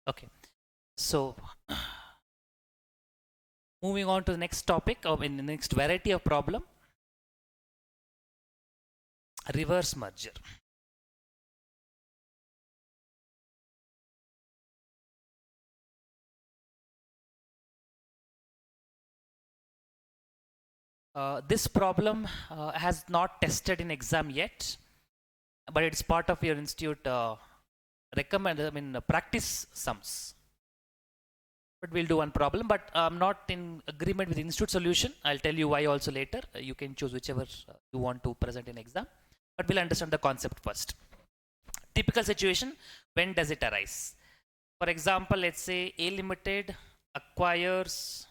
Okay, so moving on to the next topic, or in the next variety of problem, reverse merger. This problem has not tested in exam yet, but it's part of your institute practice sums. But we'll do one problem, but I'm not in agreement with institute solution. I'll tell you why also later. You can choose whichever you want to present in exam, but we'll understand the concept first. Typical situation, when does it arise? For example, let's say A Limited acquires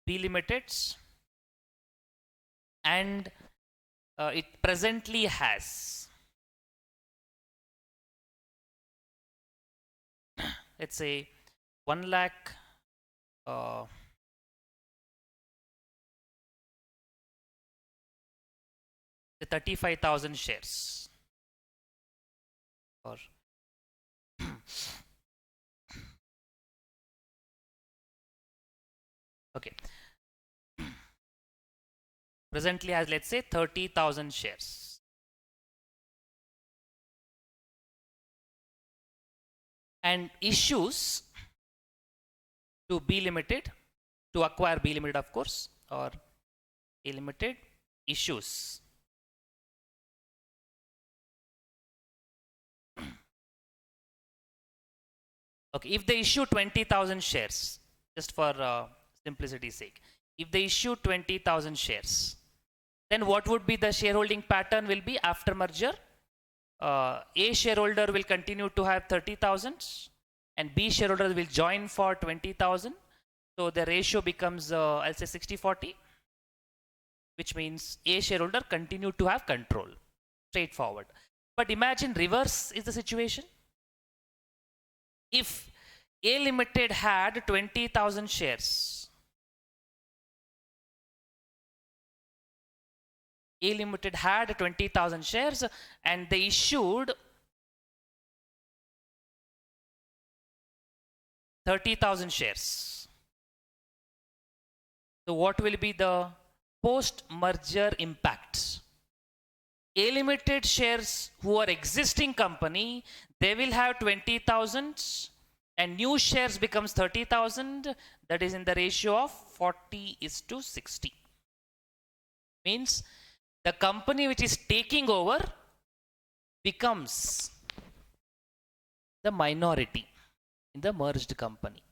B Limited, and it presently has, let's say, 1 lakh 35,000 shares, or okay, presently has, let's say, 30,000 shares, and issues to B Limited to acquire B Limited, of course, or A Limited issues okay, if they issue 20,000 shares, just for simplicity's sake, if they issue 20,000 shares, then what would be the shareholding pattern will be after merger? A shareholder will continue to have 30,000 and B shareholder will join for 20,000. So the ratio becomes, I'll say 60-40, which means A shareholder continue to have control, straightforward. But imagine reverse is the situation. If A Limited had 20,000 shares, A Limited had 20,000 shares and they issued 30,000 shares. So what will be the post-merger impact? A Limited shares who are existing company, they will have 20,000 and new shares becomes 30,000. That is in the ratio of 40:60. Means the company which is taking over becomes the minority in the merged company.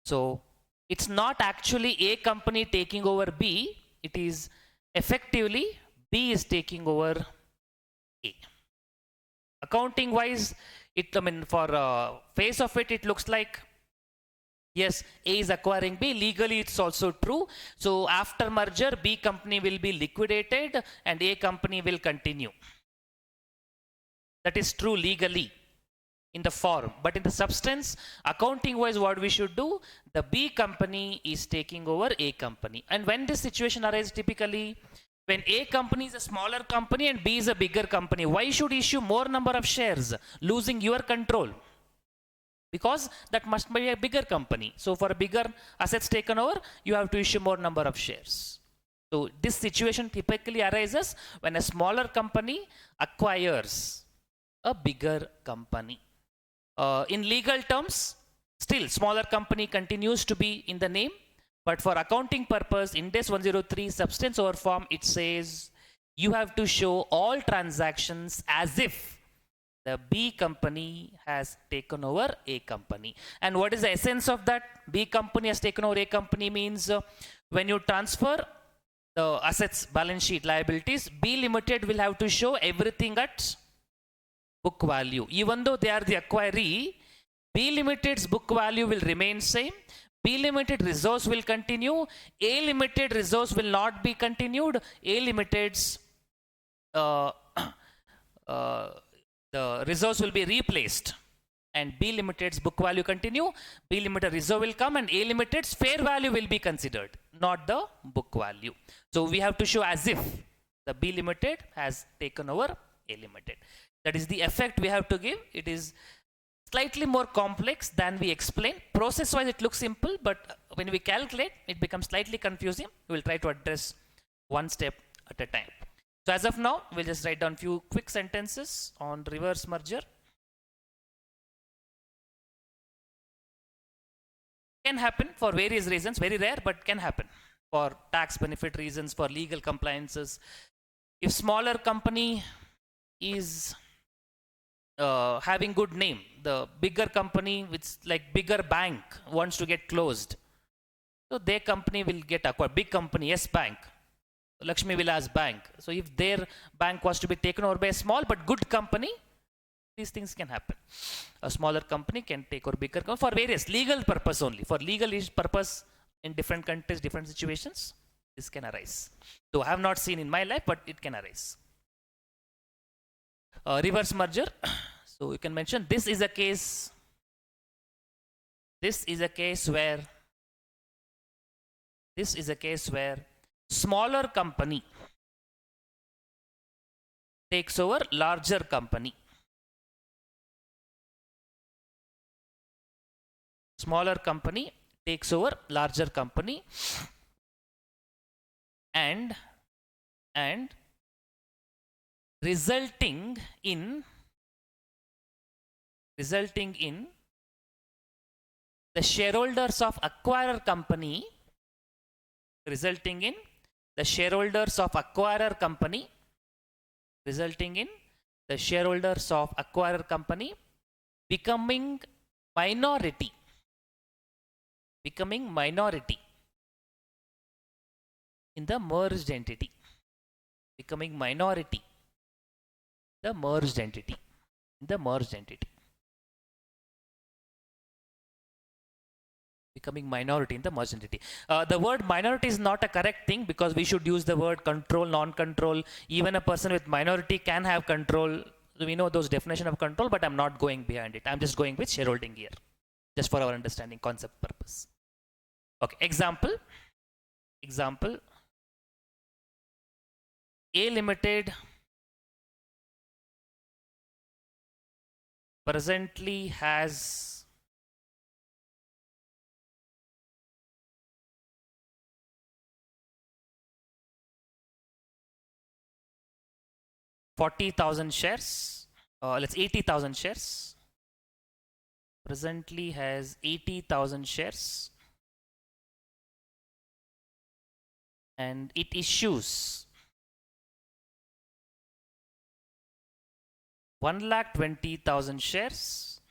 So it's not actually A company taking over B, it is effectively B is taking over A. Accounting wise, for face of it, it looks like yes, A is acquiring B. Legally, it's also true. So after merger, B company will be liquidated and A company will continue. That is true legally in the form, but in the substance, accounting wise, what we should do, the B company is taking over A company. And when this situation arises, typically when A company is a smaller company and B is a bigger company, why should issue more number of shares, losing your control? Because that must be a bigger company. So for a bigger assets taken over, you have to issue more number of shares. So this situation typically arises when a smaller company acquires a bigger company. In legal terms, still smaller company continues to be in the name, but for accounting purpose, Ind AS 103 substance over form, it says you have to show all transactions as if the B company has taken over A company. And what is the essence of that? B company has taken over A company means when you transfer the assets, balance sheet, liabilities, B Limited will have to show everything at book value. Even though they are the acquiree, B Limited's book value will remain same. B Limited resource will continue. A Limited resource will not be continued. A Limited's the resource will be replaced and B Limited's book value continue. B Limited reserve will come and A Limited's fair value will be considered, not the book value. So we have to show as if the B Limited has taken over A Limited. That is the effect we have to give. It is slightly more complex than we explain. Process wise it looks simple, but when we calculate it becomes slightly confusing. We will try to address one step at a time. So as of now we'll just write down few quick sentences on reverse merger. Can happen for various reasons, very rare, but can happen for tax benefit reasons, for legal compliances. If smaller company is having good name, the bigger company with like bigger bank wants to get closed, so their company will get acquired. Big company, yes, bank, Lakshmi Vilas Bank. So if their bank was to be taken over by a small but good company, these things can happen. A smaller company can take over bigger company for various legal purpose only. For legal purpose in different countries, different situations, this can arise. So I have not seen in my life, but it can arise. Reverse merger. So you can mention this is a case. This is a case where smaller company takes over larger company. Smaller company takes over larger company and resulting in the shareholders of acquirer company becoming minority in the merged entity. Becoming minority in the merged entity. Becoming minority in the merged entity. The word minority is not a correct thing, because we should use the word control, non-control. Even a person with minority can have control. We know those definition of control, but I'm not going behind it. I'm just going with shareholding here, just for our understanding concept purpose. Okay, example. A Limited presently has 40,000 shares. Let's 80,000 shares. Presently has 80,000 shares, and it issues 1,20,000 shares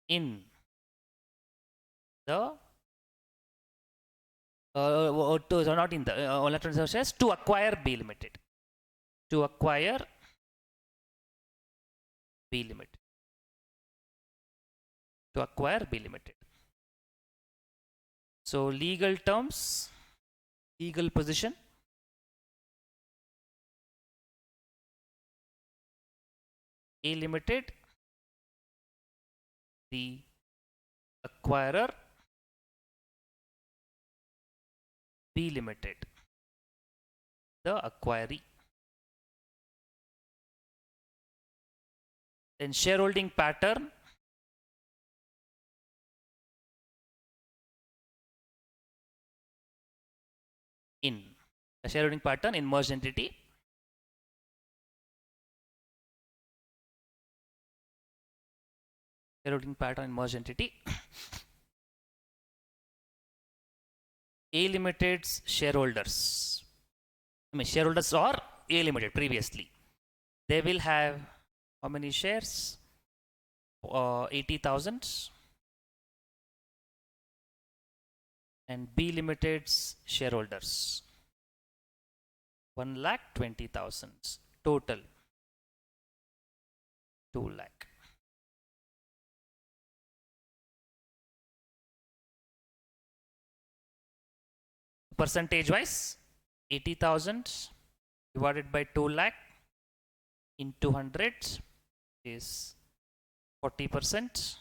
in the not in the 1,20,000 shares to acquire B Limited. To acquire B Limited. To acquire B Limited. So legal terms, legal position. A Limited, the acquirer. B Limited, the acquiree. Then shareholding pattern. In a shareholding pattern in merged entity. Shareholding pattern in merged entity. A Limited's shareholders. I mean, shareholders or A Limited previously. They will have how many shares? 80,000. And B Limited's shareholders 1,20,000. Total 2 lakh. Percentage wise, 80,000 divided by 2 lakh into 100 is 40%.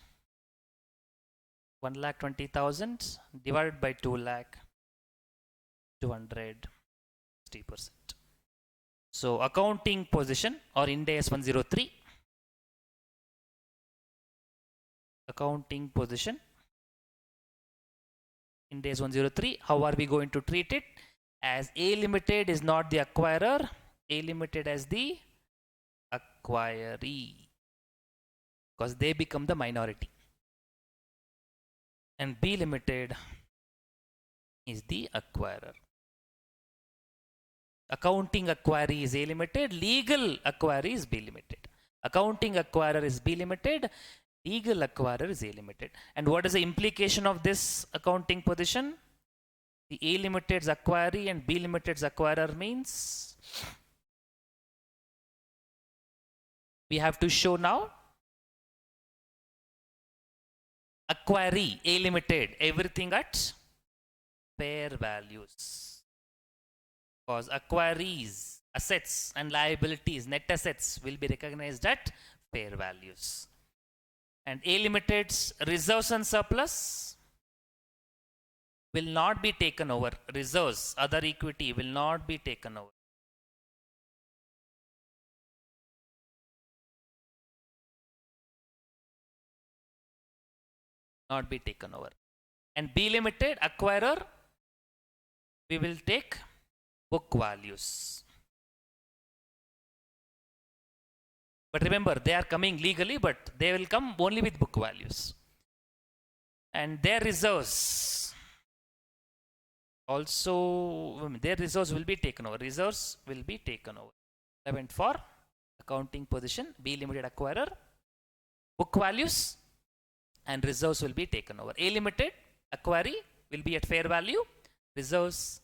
1,20,000 divided by 2 lakh, 200, 60%. So accounting position or Ind AS 103. Accounting position. Ind AS 103. How are we going to treat it? As A Limited is not the acquirer, A Limited as the acquiree, because they become the minority. And B Limited is the acquirer. Accounting acquiree is A Limited, legal acquiree is B Limited. Accounting acquirer is B Limited, legal acquirer is A Limited. And what is the implication of this accounting position? The A Limited's acquiree and B Limited's acquirer means we have to show now acquiree A Limited everything at fair values, because acquirees assets and liabilities, net assets, will be recognized at fair values. And A Limited's reserves and surplus will not be taken over. Reserves, other equity will not be taken over. Not be taken over. And B Limited acquirer, we will take book values. But remember, they are coming legally, but they will come only with book values. And their reserves also, their reserves will be taken over. Reserves will be taken over. Relevant for accounting position, B Limited acquirer, book values and reserves will be taken over. A Limited acquiree will be at fair value. Reserves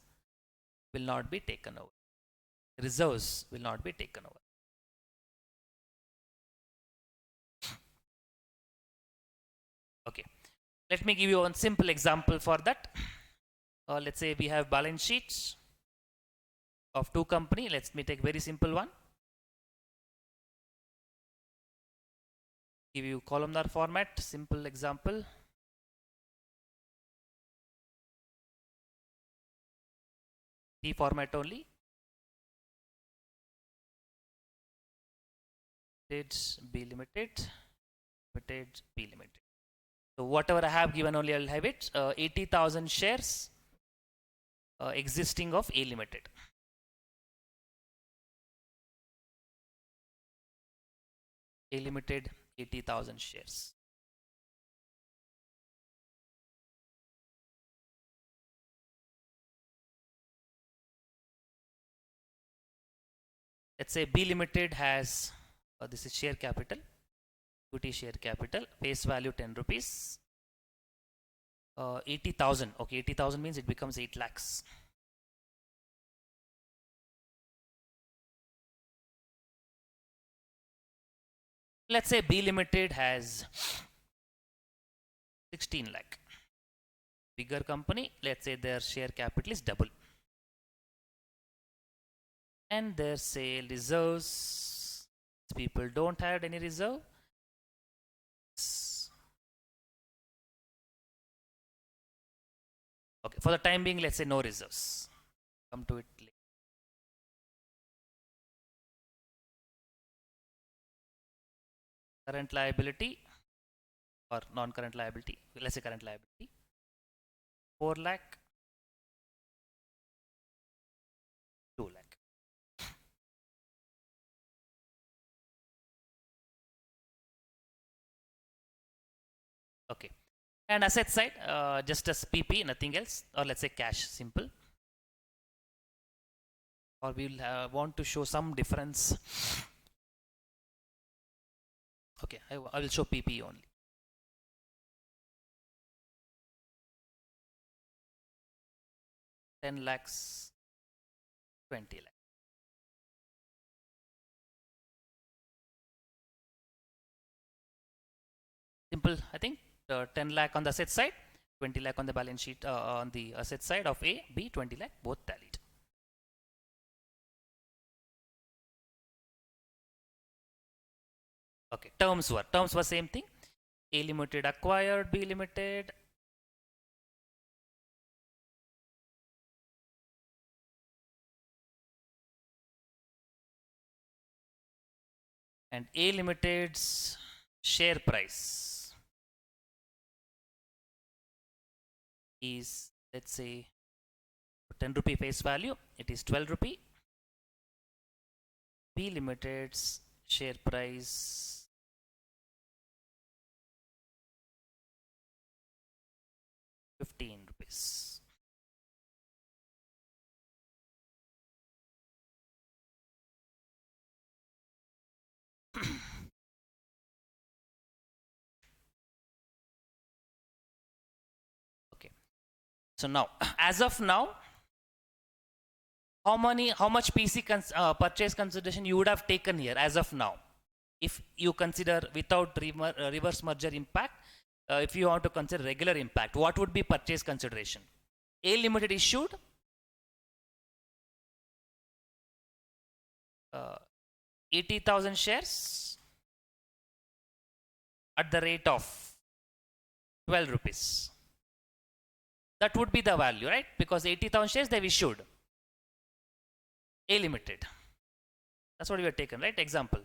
will not be taken over. Reserves will not be taken over. Okay, let me give you one simple example for that. Let's say we have balance sheets of two companies. Let me take very simple one. Give you columnar format, simple example. T format only. B Limited, Limited, B Limited. So whatever I have given only I'll have it. 80,000 shares existing of A Limited. A Limited 80,000 shares. Let's say B Limited has, this is share capital, equity share capital, face value 10 rupees, 80,000. Okay, 80,000 means it becomes 8 lakhs. Let's say B Limited has 16 lakh. Bigger company, let's say their share capital is double. And their say reserves, people don't have any reserve. Okay, for the time being, let's say no reserves. Come to it later. Current liability or non-current liability, let's say current liability, 4 lakh, 2 lakh. Okay, and asset side, just as PP, nothing else, or let's say cash, simple. Or we'll want to show some difference. Okay, I will show PP only. $10 lakhs, 20 lakhs. Simple, I think. 10 lakh on the asset side, 20 lakh on the balance sheet, on the asset side of A, B, 20 lakh, both tallied. Okay, terms were same thing. A Limited acquired B Limited. and A Limited's share price is, let's say, 10 rupee face value, it is 12 rupee. B Limited's share price 15 rupees. Okay. So now, as of now, how much purchase consideration you would have taken here as of now, if you consider without reverse merger impact, if you want to consider regular impact, what would be purchase consideration? A Limited issued 80,000 shares at the rate of 12 rupees. That would be the value, right? Because 80,000 shares they've issued. A Limited. That's what we have taken, right? Example.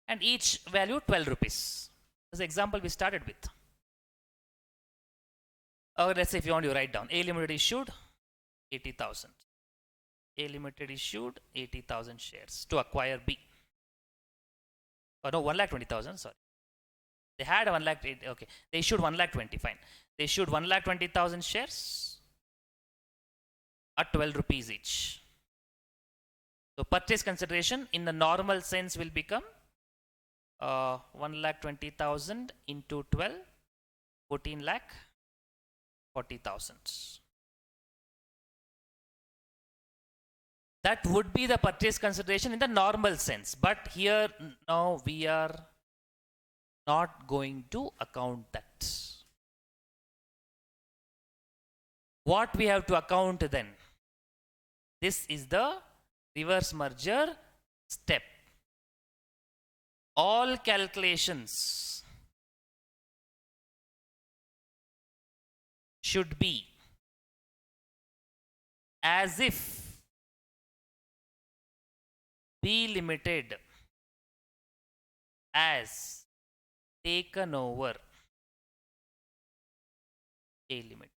And each value 12 rupees. That's the example we started with. Let's say if you want to write down. A Limited issued 80,000. A Limited issued 80,000 shares to acquire B. Oh no, 1,20,000, sorry. They had 1 lakh, okay. They issued 1,20,000, fine. They issued 1,20,000 shares at 12 rupees each. So purchase consideration in the normal sense will become 1,20,000 into 12, 14,40,000. That would be the purchase consideration in the normal sense. But here now we are not going to account that. What we have to account then? This is the reverse merger step. All calculations should be as if B Limited as taken over A Limited.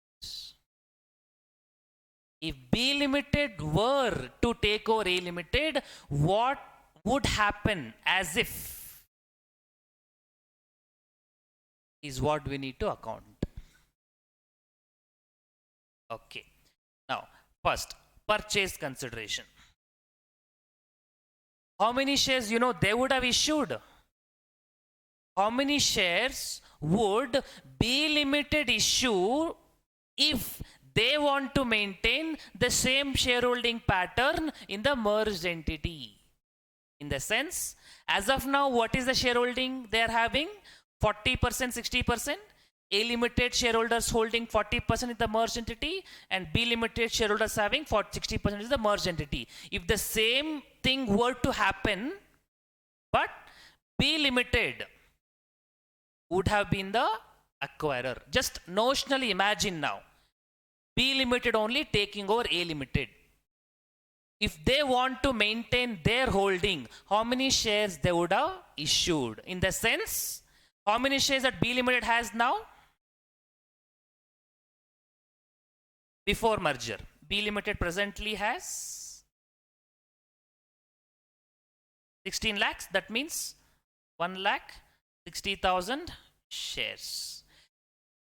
If B Limited were to take over A Limited, what would happen as if is what we need to account. Okay. Now, first, purchase consideration. How many shares they would have issued? How many shares would B Limited issue if they want to maintain the same shareholding pattern in the merged entity? In the sense, as of now, what is the shareholding they are having? 40%, 60%. A Limited shareholders holding 40% in the merged entity, and B Limited shareholders having 60% in the merged entity. If the same thing were to happen, but B Limited would have been the acquirer. Just notionally imagine now, B Limited only taking over A Limited. If they want to maintain their holding, how many shares they would have issued? In the sense, how many shares that B Limited has now? Before merger, B Limited presently has 16 lakhs. That means 1,60,000 shares.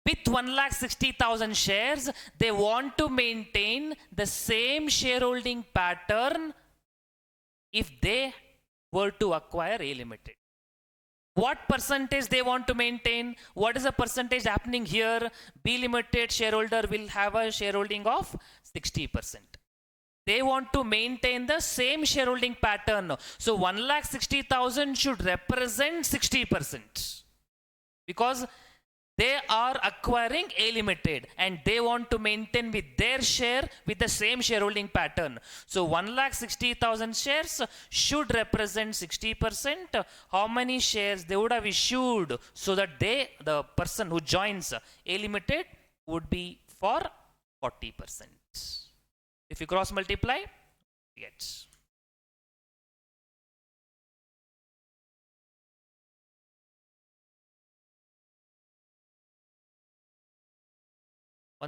With 1,60,000 shares, they want to maintain the same shareholding pattern if they were to acquire A Limited. What percentage they want to maintain? What is the percentage happening here? B Limited shareholder will have a shareholding of 60%. They want to maintain the same shareholding pattern. So 1,60,000 should represent 60%. Because they are acquiring A Limited and they want to maintain with their share with the same shareholding pattern. So 1,60,000 shares should represent 60%. How many shares they would have issued so that the person who joins A Limited would be for 40%. If you cross multiply, you get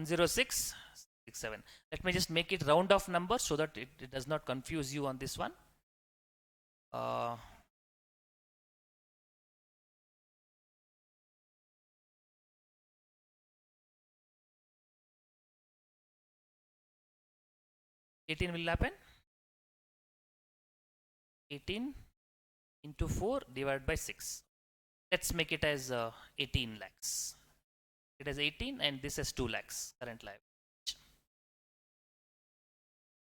10667. Let me just make it round off number so that it does not confuse you on this one. 18 will happen. 18 into 4 divided by 6. Let's make it as 18 lakhs. It is 18 and this is 2 lakhs current liability.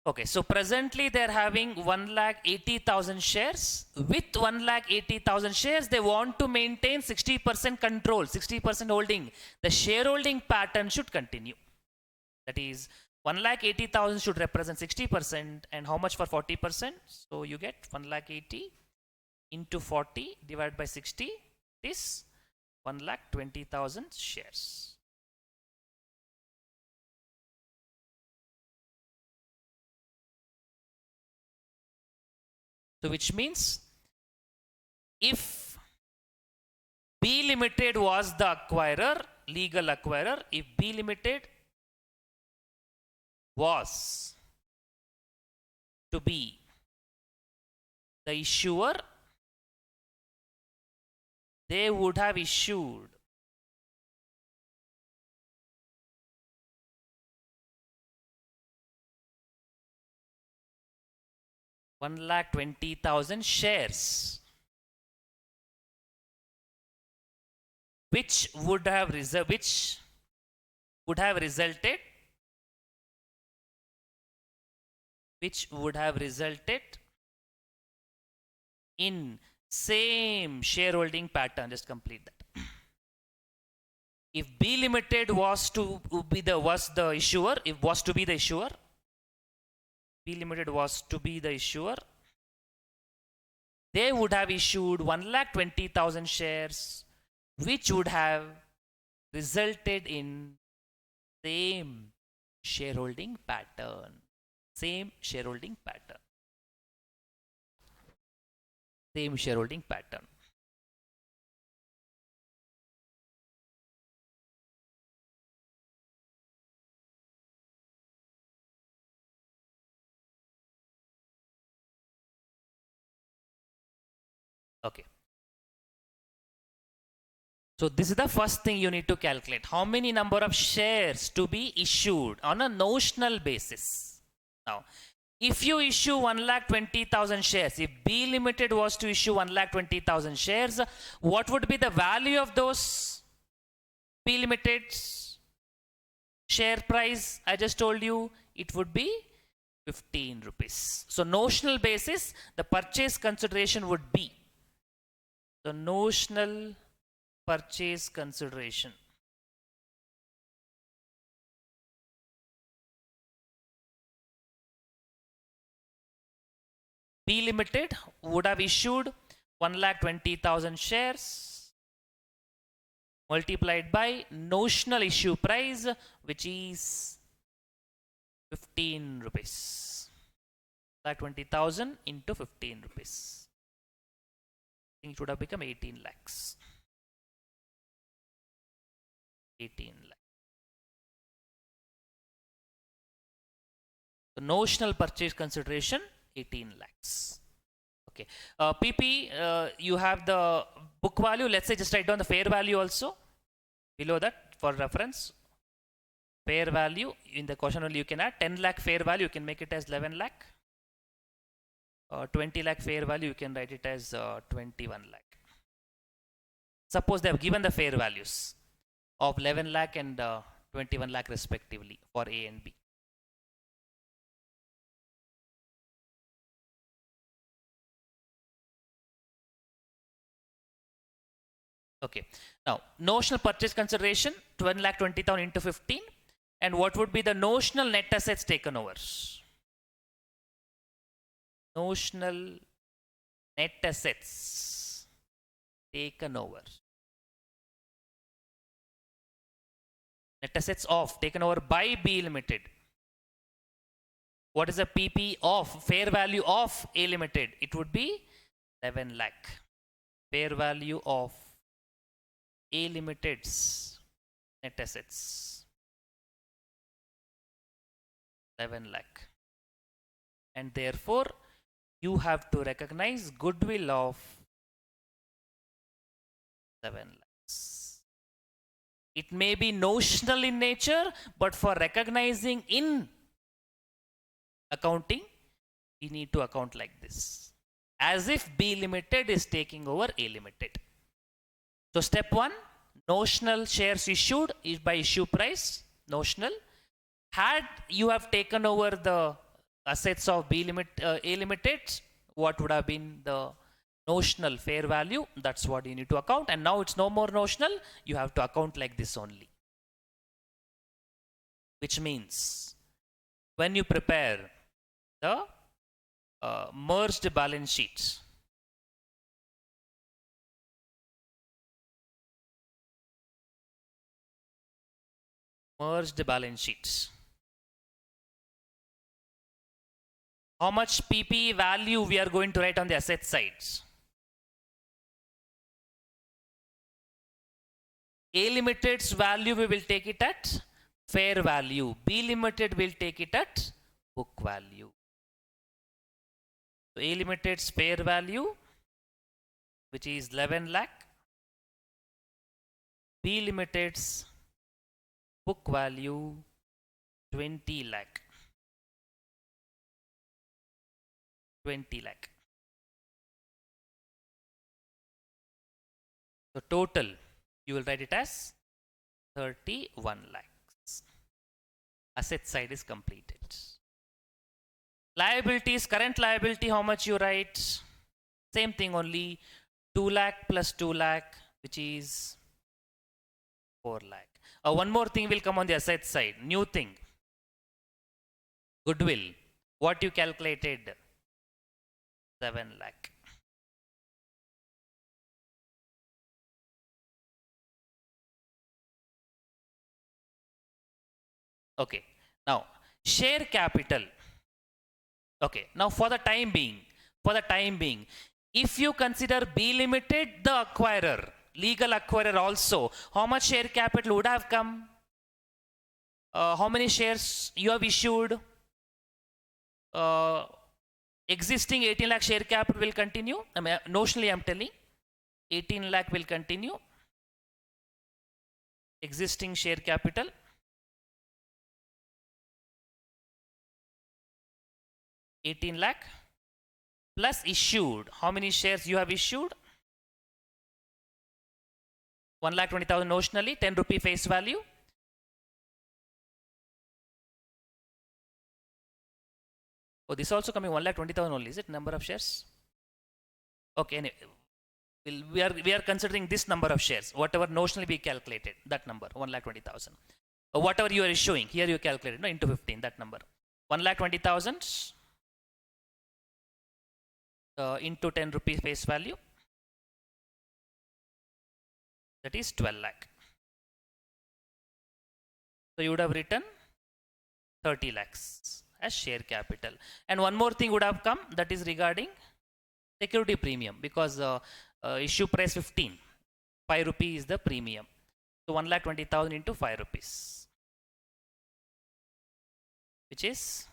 Okay, so presently they're having 1,80,000 shares. With 1,80,000 shares, they want to maintain 60% control, 60% holding. The shareholding pattern should continue. That is, 1,80,000 should represent 60%, and how much for 40%? So you get 1,80,000 into 40 divided by 60 is 1,20,000 shares. So which means if B Limited was the acquirer, legal acquirer, if B Limited was to be the issuer, they would have issued 1,20,000 shares, which would have resulted in same shareholding pattern. Just complete that. If B Limited was to be the issuer, B Limited was to be the issuer, they would have issued 1,20,000 shares, which would have resulted in same shareholding pattern. Same shareholding pattern. Same shareholding pattern. Okay. So this is the first thing you need to calculate. How many number of shares to be issued on a notional basis. Now, if you issue 1,20,000 shares, if B Limited was to issue 1,20,000 shares, what would be the value of those B Limited's share price? I just told you it would be 15 rupees. So notional basis, the purchase consideration would be the notional purchase consideration. B Limited would have issued 1,20,000 shares multiplied by notional issue price, which is 15 rupees. 1,20,000 into 15 rupees. I think it would have become 18 lakhs. 18 lakhs. The notional purchase consideration 18 lakhs. Okay. PP, you have the book value. Let's say just write down the fair value also below that for reference. Fair value in the question only you can add 10 lakh fair value. You can make it as 11 lakh. 20 lakh fair value, you can write it as 21 lakh. Suppose they have given the fair values of 11 lakh and 21 lakh respectively for A and B. Okay. Now, notional purchase consideration 1,20,000 into 15. And what would be the notional net assets taken over? Notional net assets taken over. Net assets of taken over by B Limited. What is the PP of fair value of A Limited? It would be 11 lakh. Fair value of A Limited's net assets. 11 lakh. And therefore, you have to recognize goodwill of 7 lakhs. It may be notional in nature, but for recognizing in accounting, we need to account like this. As if B Limited is taking over A Limited. So step 1, notional shares issued is by issue price, notional. Had you have taken over the assets of A Limited, what would have been the notional fair value? That's what you need to account. And now it's no more notional. You have to account like this only. Which means when you prepare the merged balance sheets, how much PPE value we are going to write on the asset sides? A Limited's value we will take it at fair value. B Limited will take it at book value. So A Limited's fair value, which is 11 lakh. B Limited's book value 20 lakh. 20 lakh. So total, you will write it as 31 lakhs. Asset side is completed. Liabilities, current liability, how much you write? Same thing only, 2 lakh plus 2 lakh, which is 4 lakh. One more thing will come on the asset side, new thing. Goodwill, what you calculated? 7 lakh. Okay, now share capital. Okay, now for the time being, if you consider B Limited the acquirer, legal acquirer also, how much share capital would have come? How many shares you have issued? Existing 18 lakh share capital will continue. Notionally I'm telling, 18 lakh will continue. Existing share capital. $18 lakh plus issued. How many shares you have issued? 1,20,000 notionally, 10 rupee face value. Oh, this is also coming 1,20,000 only, is it? Number of shares? Okay, anyway, we are considering this number of shares. Whatever notionally we calculated, that number, 1,20,000. Whatever you are issuing, here you calculated, no, into 15, that number. 1,20,000 into 10 rupees face value. That is 12 lakh. So you would have written 30 lakhs as share capital. And one more thing would have come, that is regarding security premium, because issue price 15, 5 rupees is the premium. So 1,20,000 into 5 rupees, which is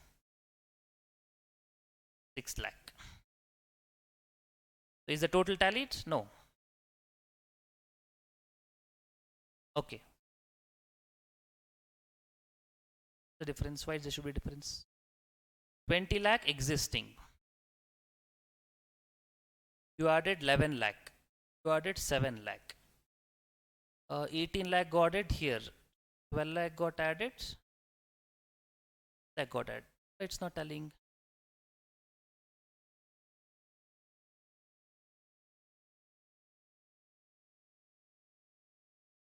6 lakh. So is the total tallied? No. Okay. The difference, why there should be difference? 20 lakh existing. You added 11 lakh. You added 7 lakh. 18 lakh got added here. 12 lakh got added. That got added. It's not telling.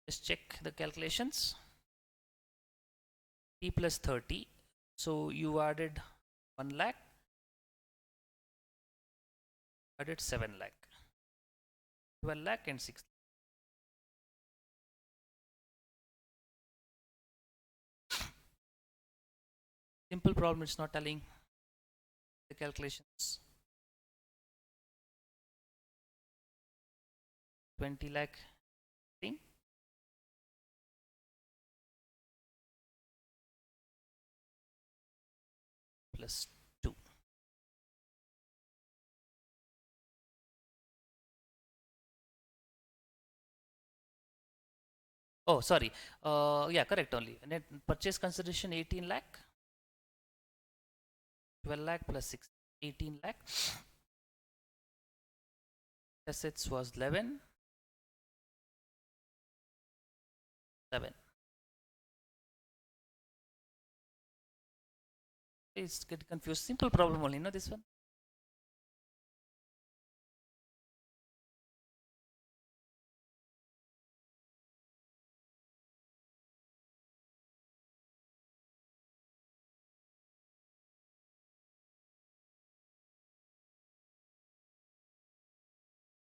Just check the calculations. T plus 30. So you added 1 lakh. Added 7 lakh. 12 lakh and 6 lakh. Simple problem, it's not telling the calculations. 20 lakh thing. plus 2. Oh, sorry. Yeah, correct only. Net purchase consideration 18 lakh, 12 lakh plus 6, 18 lakh. Assets was 11, 7. Please get confused. Simple problem only, this one.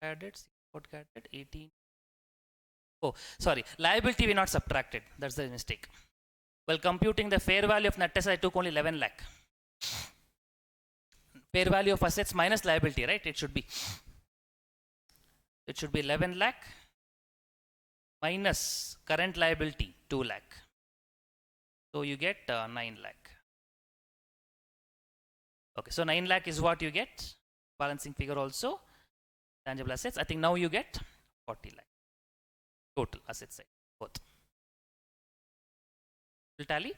Added, what added? 18. Oh, sorry. Liability we not subtracted. That's the mistake. While computing the fair value of net assets, I took only 11 lakh. Fair value of assets minus liability, right? It should be 11 lakh minus current liability 2 lakh. So you get 9 lakh. Okay, so 9 lakh is what you get. Balancing figure also. Tangible assets. I think now you get 40 lakh. Total asset side. Both. Will tally?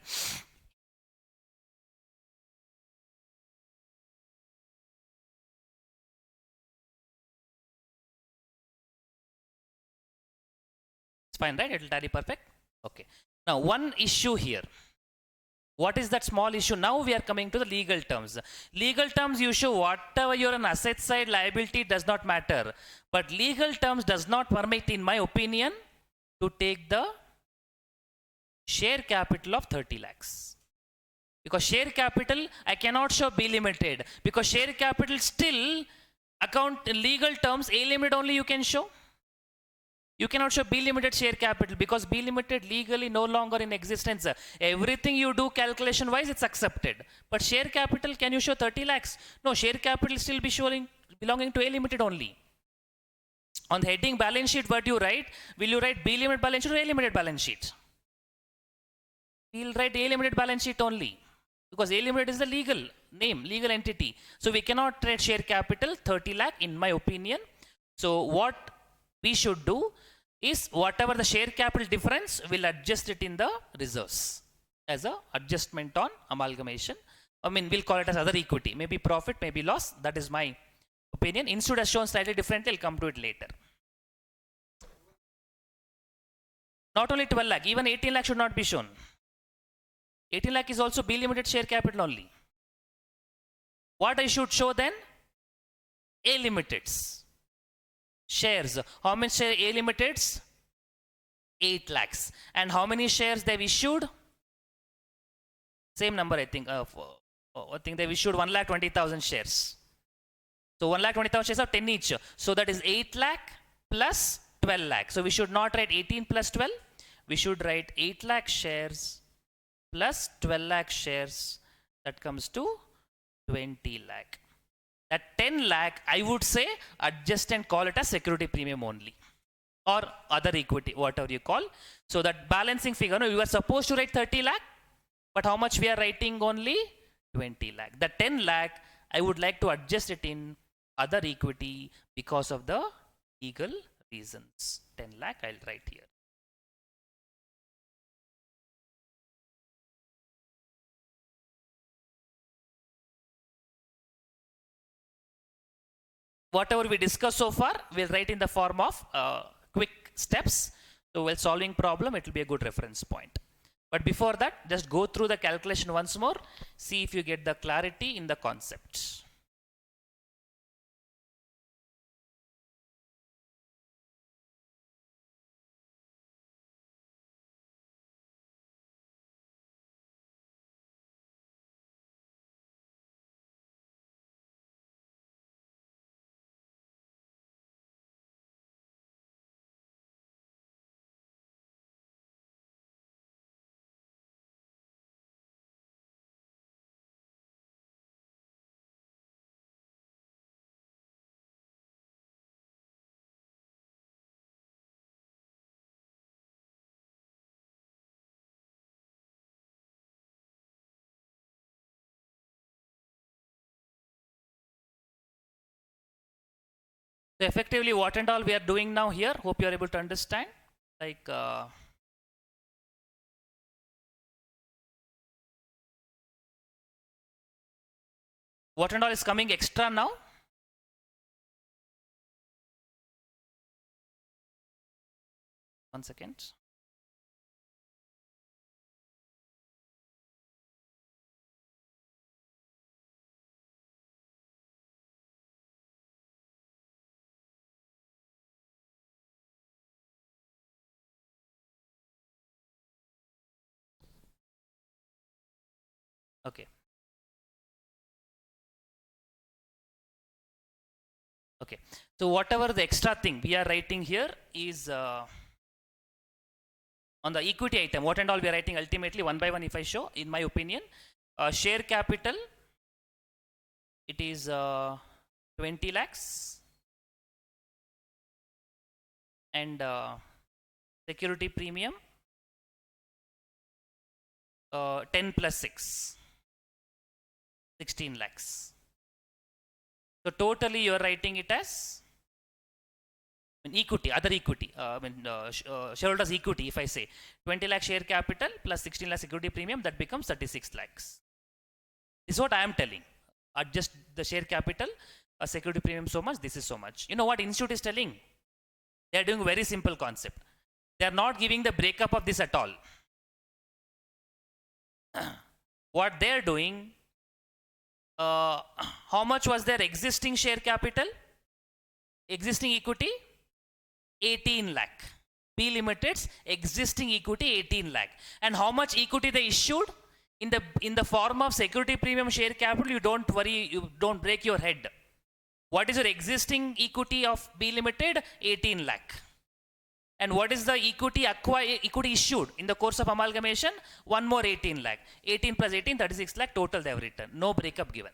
It's fine, right? It will tally perfect. Okay. Now one issue here. What is that small issue? Now we are coming to the legal terms. Legal terms, you show whatever you're on asset side, liability does not matter. But legal terms does not permit, in my opinion, to take the share capital of 30 lakhs. Because share capital, I cannot show B limited. Because share capital still, account in legal terms, A limit only you can show. You cannot show B limited share capital because B limited legally no longer in existence. Everything you do calculation wise, it's accepted. But share capital, can you show 30 lakhs? No, share capital still be showing belonging to A limited only. On the heading balance sheet, what you write? Will you write B limited balance sheet or A limited balance sheet? We'll write A limited balance sheet only because A limited is the legal name, legal entity. So we cannot trade share capital 30 lakh in my opinion. So what we should do is whatever the share capital difference, we'll adjust it in the reserves as a adjustment on amalgamation. I mean, we'll call it as other equity, maybe profit, maybe loss. That is my opinion. Institute has shown slightly differently. I'll come to it later. Not only 12 lakh, even 18 lakh should not be shown. 18 lakh is also B limited share capital only. What I should show then? A limiteds. Shares. How many share A limiteds? 8 lakhs. And how many shares they've issued? Same number, I think. I think they've issued 1,20,000 shares. So 1,20,000 shares are 10 each. So that is 8 lakh plus 12 lakh. So we should not write 18 plus 12. We should write 8 lakh shares plus 12 lakh shares. That comes to 20 lakh. That 10 lakh, I would say, adjust and call it a security premium only. Or other equity, whatever you call. So that balancing figure, no, we were supposed to write 30 lakh. But how much we are writing? Only 20 lakh. The 10 lakh, I would like to adjust it in other equity because of the legal reasons. 10 lakh, I'll write here. Whatever we discussed so far, we'll write in the form of quick steps. So while solving problem, it will be a good reference point. But before that, just go through the calculation once more. See if you get the clarity in the concepts. So effectively, what and all we are doing now here, hope you are able to understand. Like, what and all is coming extra now? One second. Okay. Okay. So whatever the extra thing we are writing here is on the equity item. What and all we are writing ultimately one by one. If I show, in my opinion, share capital, it is 20 lakhs, and security premium 10 plus 6, 16 lakhs. So totally you are writing it as equity, other equity, shareholders equity. If I say 20 lakh share capital plus 16 lakh security premium, that becomes 36 lakhs. This is what I am telling. Adjust the share capital, security premium so much, this is so much. You know what institute is telling? They are doing a very simple concept. They are not giving the breakup of this at all. What they are doing, how much was their existing share capital? Existing equity? 18 lakh. B Limited's existing equity 18 lakh. And how much equity they issued? In the form of security premium share capital, you don't worry, you don't break your head. What is your existing equity of B Limited? 18 lakh. And what is the equity issued in the course of amalgamation? One more 18 lakh. 18 plus 18, 36 lakh total they have written. No breakup given.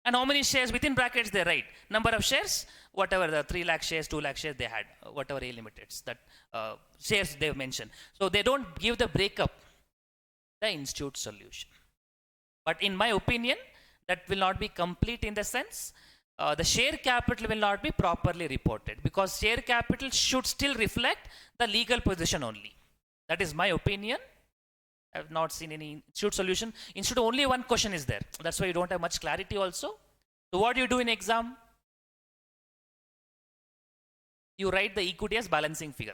And how many shares within brackets they write? Number of shares, whatever the 3 lakh shares, 2 lakh shares they had, whatever A Limited's that shares they've mentioned. So they don't give the breakup, the institute solution. But in my opinion, that will not be complete in the sense the share capital will not be properly reported, because share capital should still reflect the legal position only. That is my opinion. I have not seen any institute solution. Institute only one question is there. That's why you don't have much clarity also. So what do you do in exam? You write the equity as balancing figure.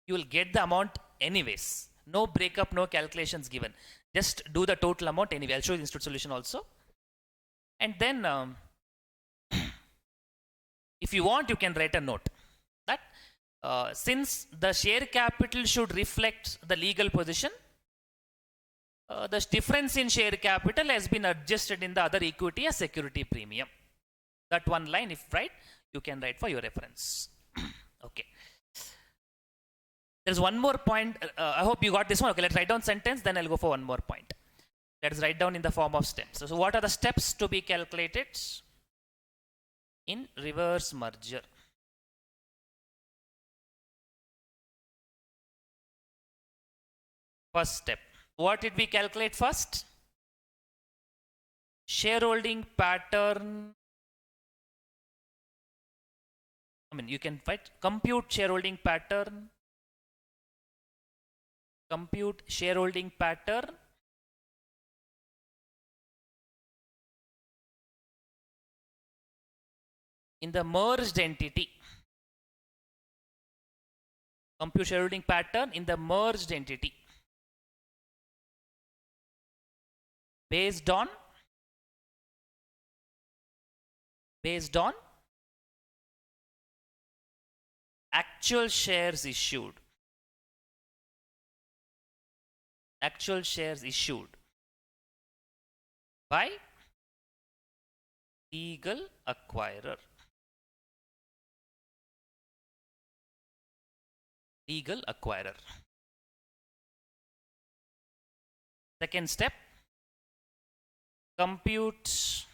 You will get the amount anyways. No breakup, no calculations given. Just do the total amount anyway. I'll show you the institute solution also. And then if you want, you can write a note that since the share capital should reflect the legal position, the difference in share capital has been adjusted in the other equity as security premium. That one line, if right, you can write for your reference. Okay. There's one more point. I hope you got this one. Okay, let's write down sentence, then I'll go for one more point. Let's write down in the form of steps. So what are the steps to be calculated in reverse merger? First step. What did we calculate first? Shareholding pattern. I mean, you can write compute shareholding pattern. Compute shareholding pattern in the merged entity. Compute shareholding pattern in the merged entity based on actual shares issued. Actual shares issued by legal acquirer. Legal acquirer. Second step, compute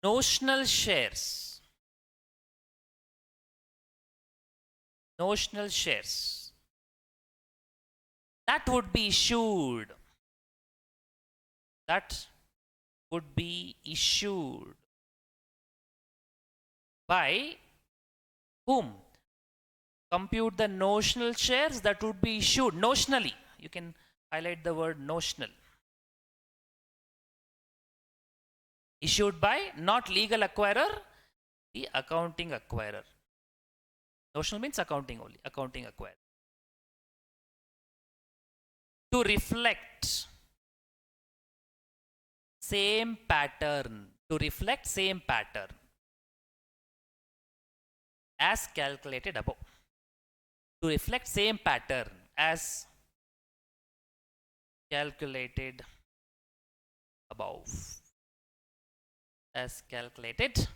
notional shares. Notional shares that would be issued. That would be issued by whom? Compute the notional shares that would be issued notionally. You can highlight the word notional. Issued by not legal acquirer, the accounting acquirer. Notional means accounting only, accounting acquirer. To reflect same pattern, as calculated above. To reflect same pattern as calculated above. As calculated.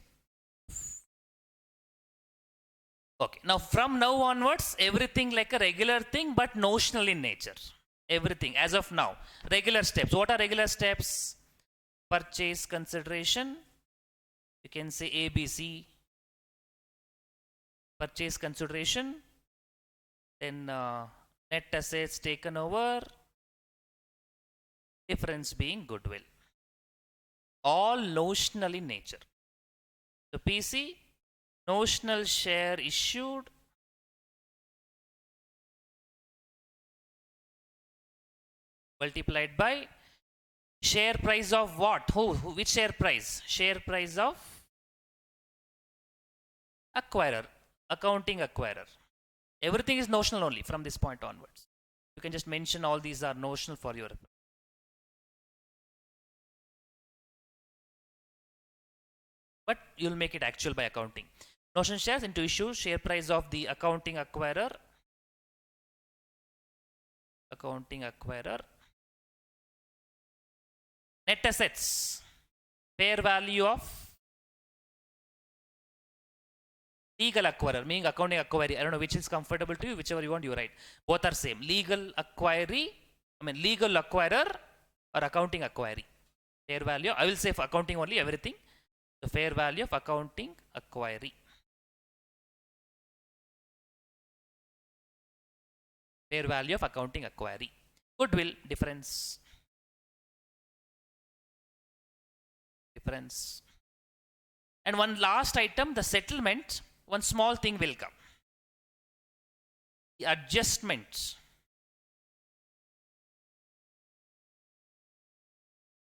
Okay, now from now onwards, everything like a regular thing but notional in nature. Everything as of now. Regular steps. What are regular steps? Purchase consideration. You can say ABC. Purchase consideration. Then net assets taken over. Difference being goodwill. All notional in nature. So PC, notional share issued, multiplied by share price of what? Which share price? Share price of acquirer, accounting acquirer. Everything is notional only from this point onwards. You can just mention all these are notional for your. But you'll make it actual by accounting. Notional shares into issue, share price of the accounting acquirer. Accounting acquirer. Net assets, fair value of legal acquirer, meaning accounting acquiry. I don't know which is comfortable to you, whichever you want, you write. Both are same. Legal acquiry, legal acquirer or accounting acquiry. Fair value, I will say for accounting only, everything. The fair value of accounting acquiry. Fair value of accounting acquiry. Goodwill, difference. And one last item, the settlement, one small thing will come. The adjustments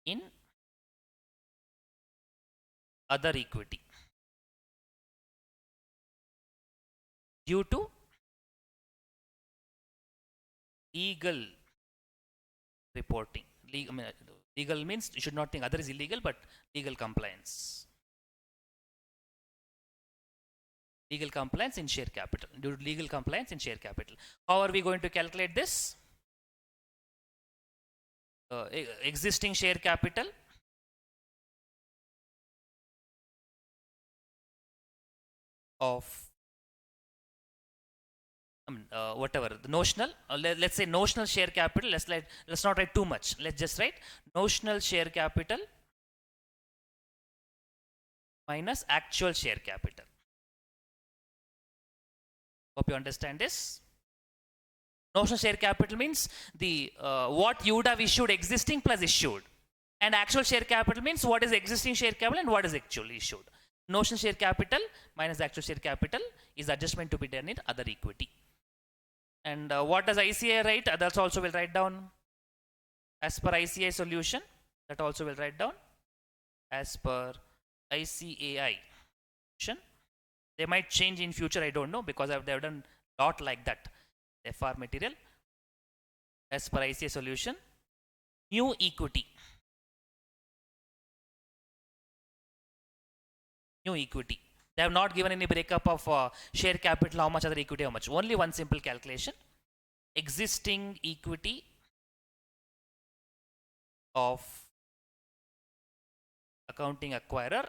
in other equity due to legal reporting. Legal means you should not think other is illegal, but legal compliance. Legal compliance in share capital. Due to legal compliance in share capital. How are we going to calculate this? Existing share capital of whatever the notional, let's say notional share capital. Let's not write too much. Let's just write notional share capital minus actual share capital. Hope you understand this. Notional share capital means the what you would have issued existing plus issued, and actual share capital means what is existing share capital and what is actually issued. Notional share capital minus actual share capital is adjustment to be done in other equity. And what does ICAI write? That also will write down as per ICAI solution. That also will write down as per ICAI solution. They might change in future, I don't know, because they have done lot like that. FR material as per ICAI solution. New equity. New equity. They have not given any breakup of share capital, how much other equity, how much. Only one simple calculation. Existing equity of accounting acquirer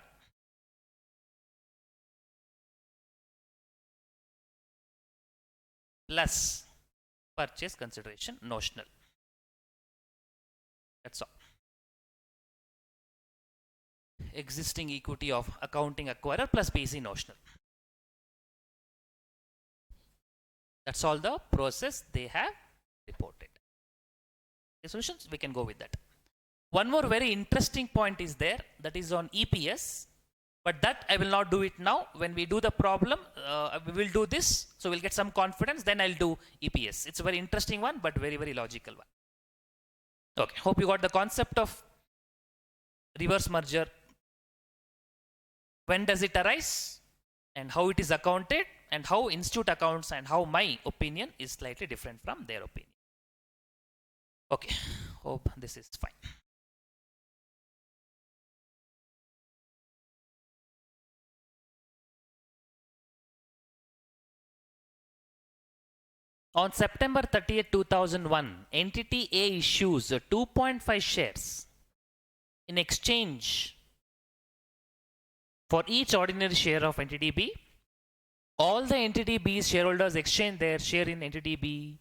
plus purchase consideration notional. That's all. Existing equity of accounting acquirer plus PC notional. That's all the process they have reported. The solutions, we can go with that. One more very interesting point is there, that is on EPS, but that I will not do it now. When we do the problem, we will do this, so we'll get some confidence, then I'll do EPS. It's a very interesting one, but very, very logical one. Okay, hope you got the concept of reverse merger. When does it arise, and how it is accounted, and how institute accounts, and how my opinion is slightly different from their opinion. Okay, hope this is fine. On September 30th, 2001, entity A issues 2.5 shares in exchange for each ordinary share of entity B. All the entity B's shareholders exchange their share in entity B.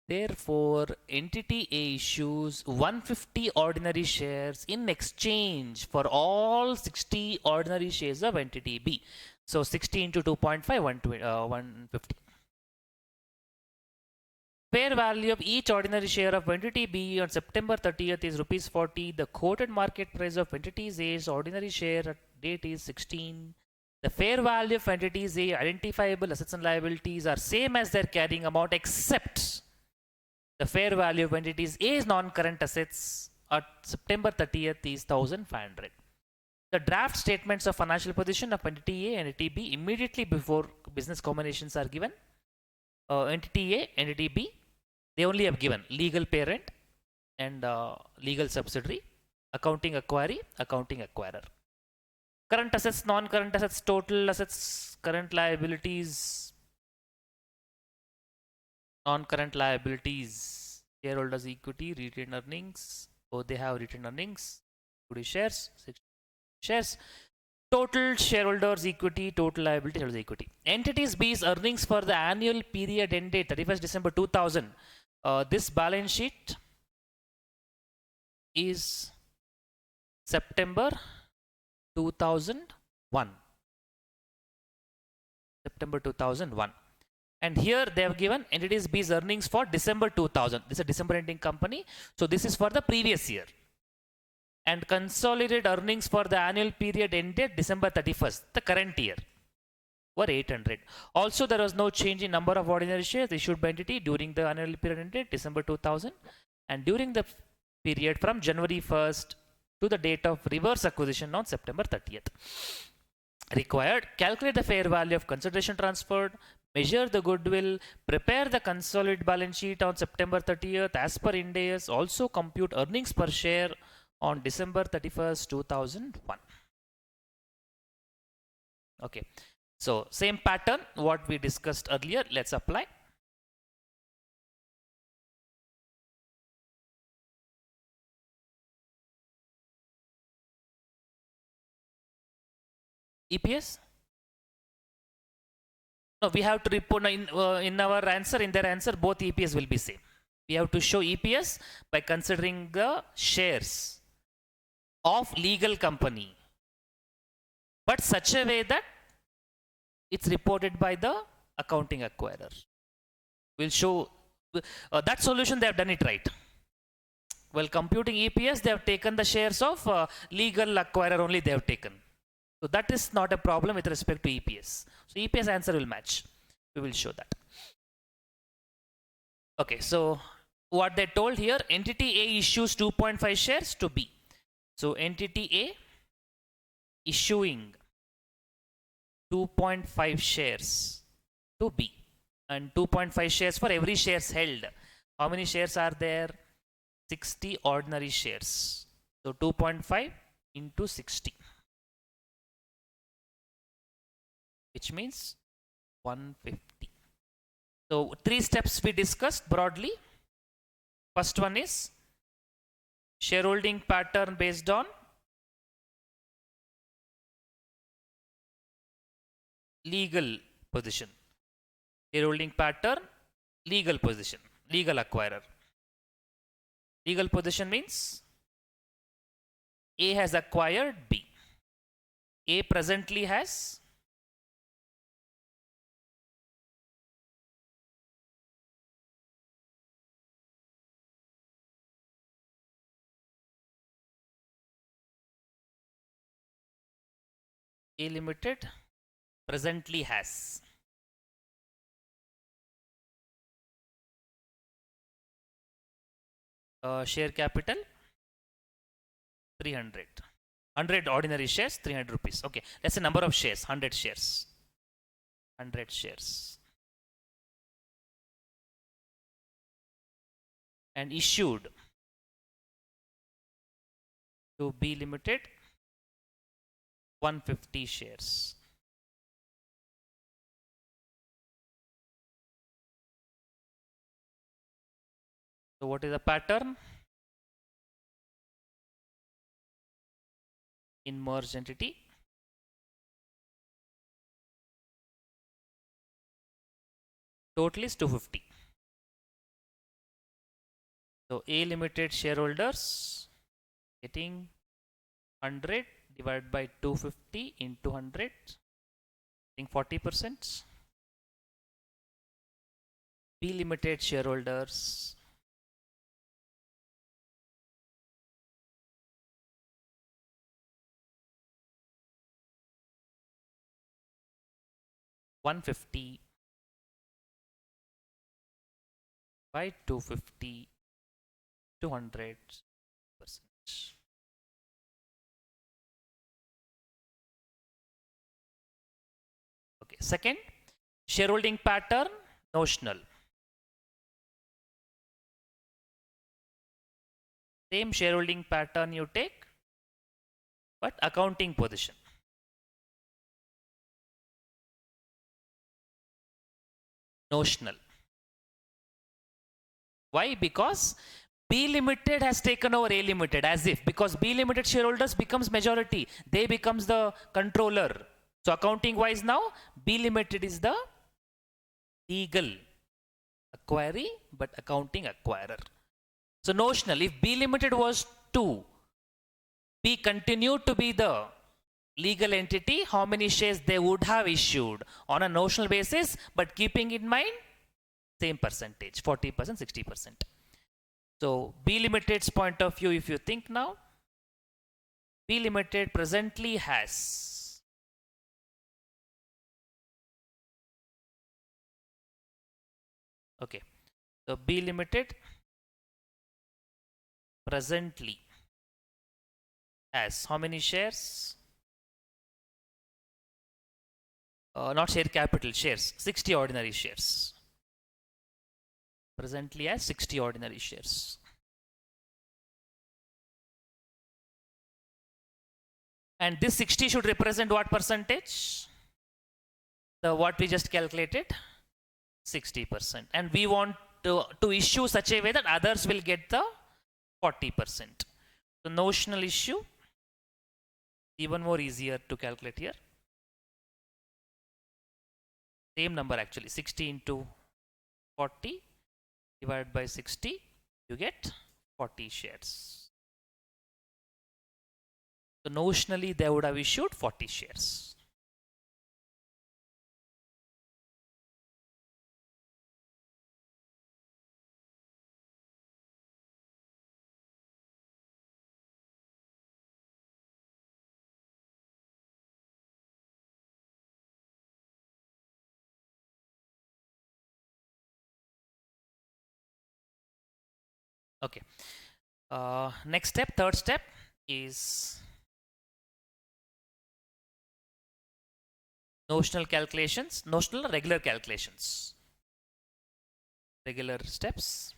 Therefore, entity A issues 150 ordinary shares in exchange for all 60 ordinary shares of entity B. So 60 into 2.5, 150. Fair value of each ordinary share of entity B on September 30th is rupees 40. The quoted market price of entities A's ordinary share at date is 16. The fair value of entities A identifiable assets and liabilities are same as their carrying amount, except the fair value of entities A's non-current assets at September 30th is 1,500. The draft statements of financial position of entity A and entity B immediately before business combinations are given. Entity A, entity B, they only have given legal parent and legal subsidiary, accounting acquiree, accounting acquirer. Current assets, non-current assets, total assets, current liabilities, non-current liabilities, shareholders equity, retained earnings. Oh, they have retained earnings, equity shares, shares. Total shareholders equity, total liability, shareholders equity. Entities B's earnings for the annual period ended 31st December 2000. This balance sheet is September 2001. September 2001. And here they have given entities B's earnings for December 2000. This is a December ending company. So this is for the previous year. And consolidated earnings for the annual period ended December 31st, the current year, were 800. Also, there was no change in number of ordinary shares issued by entity during the annual period ended December 2000, and during the period from January 1st to the date of reverse acquisition on September 30th. Required, calculate the fair value of consideration transferred, measure the goodwill, prepare the consolidated balance sheet on September 30th as per Ind AS, also compute earnings per share on December 31st, 2001. Okay, so same pattern what we discussed earlier, let's apply. EPS? No, we have to report in our answer, in their answer, both EPS will be same. We have to show EPS by considering the shares of legal company, but such a way that it's reported by the accounting acquirer. We'll show that solution, they have done it right. While computing EPS, they have taken the shares of legal acquirer only they have taken. So that is not a problem with respect to EPS. So EPS answer will match. We will show that. Okay, so what they told here, entity A issues 2.5 shares to B. So entity A issuing 2.5 shares to B, and 2.5 shares for every shares held. How many shares are there? 60 ordinary shares. So 2.5 into 60, which means 150. So 3 steps we discussed broadly. First one is shareholding pattern based on legal position. Shareholding pattern, legal position, legal acquirer. Legal position means A has acquired B. A presently has A Limited presently has share capital 300. 100 ordinary shares, 300 rupees. Okay, that's the number of shares, 100 shares. 100 shares. And issued to B Limited 150 shares. So what is the pattern? In merged entity, total is 250. So A Limited shareholders getting 100 divided by 250 into 100, I think 40%. B Limited shareholders 150 by 250 200%. Okay, second, shareholding pattern notional. Same shareholding pattern you take, but accounting position. Notional. Why? Because B Limited has taken over A Limited, as if, because B Limited shareholders becomes majority, they becomes the controller. So accounting wise now, B Limited is the legal acquiree, but accounting acquirer. So notional, if B Limited was 2, B continued to be the legal entity, how many shares they would have issued on a notional basis, but keeping in mind same percentage, 40%, 60%. So B Limited's point of view, if you think now, B Limited presently has okay. So B Limited presently has how many shares? Not share capital, shares, 60 ordinary shares. Presently has 60 ordinary shares. And this 60 should represent what percentage? The what we just calculated? 60%. And we want to issue such a way that others will get the 40%. The notional issue, even more easier to calculate here. Same number actually, 60 into 40 divided by 60, you get 40 shares. So notionally they would have issued 40 shares. Okay. Next step, third step is notional calculations, notional regular calculations. Regular steps,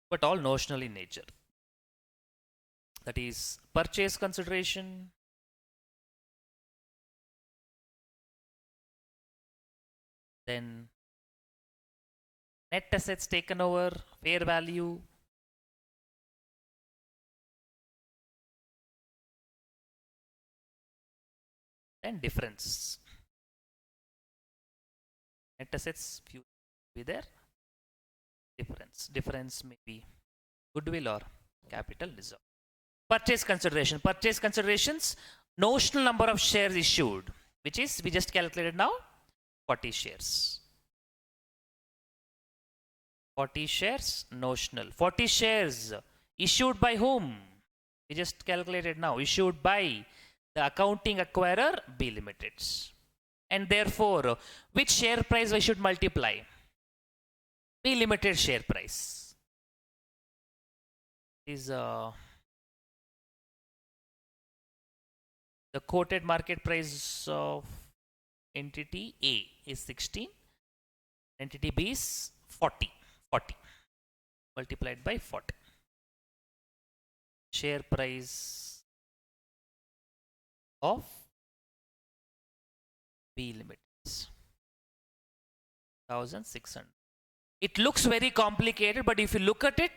but all notional in nature. That is purchase consideration, then net assets taken over, fair value, and difference. Net assets few be there, difference may be goodwill or capital reserve. Purchase considerations, notional number of shares issued, which is we just calculated now, 40 shares. 40 shares notional. 40 shares issued by whom? We just calculated now, issued by The accounting acquirer B Limited. And therefore, which share price we should multiply? B Limited share price is the quoted market price of entity A is 16, entity B is 40 multiplied by 40. Share price of B Limited 1600. It looks very complicated, but if you look at it,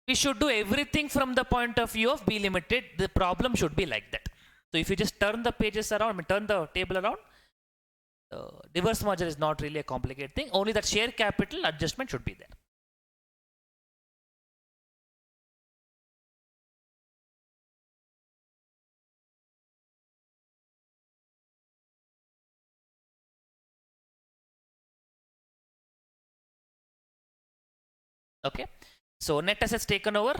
we should do everything from the point of view of B Limited. The problem should be like that. So if you just turn the pages around, turn the table around, reverse merger is not really a complicated thing. Only that share capital adjustment should be there. Okay. So net assets taken over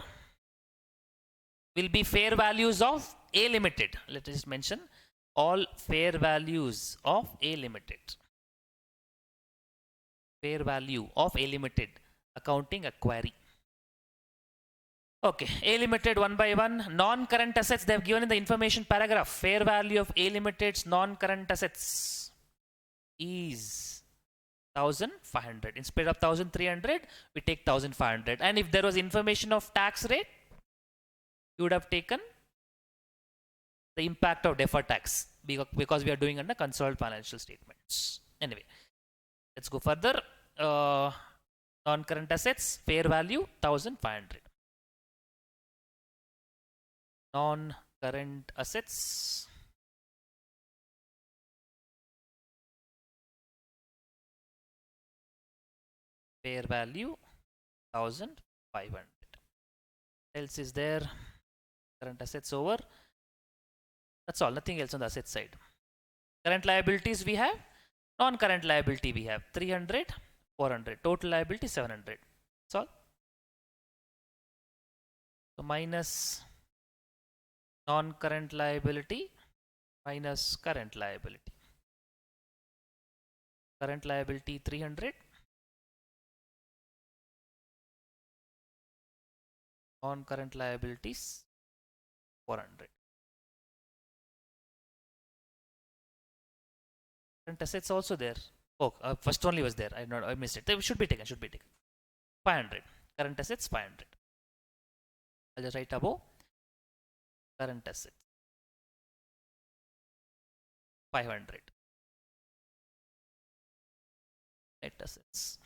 will be fair values of A Limited. Let us just mention all fair values of A Limited. Fair value of A Limited accounting acquiry. Okay, A Limited one by one. Non-current assets they have given in the information paragraph. Fair value of A Limited's non-current assets is 1500. Instead of 1300, we take 1500. And if there was information of tax rate, you would have taken the impact of deferred tax because we are doing under consolidated financial statements. Anyway, let's go further. Non-current assets, fair value 1500. Non-current assets, fair value 1500. Else is there? Current assets over. That's all, nothing else on the asset side. Current liabilities we have, non-current liability we have 300, 400, total liability 700. That's all. So minus non-current liability minus current liability. Current liability 300, non-current liabilities 400. Current assets also there. Oh, first only was there. I missed it. They should be taken. 500. Current assets 500. I'll just write above current assets 500. Net assets.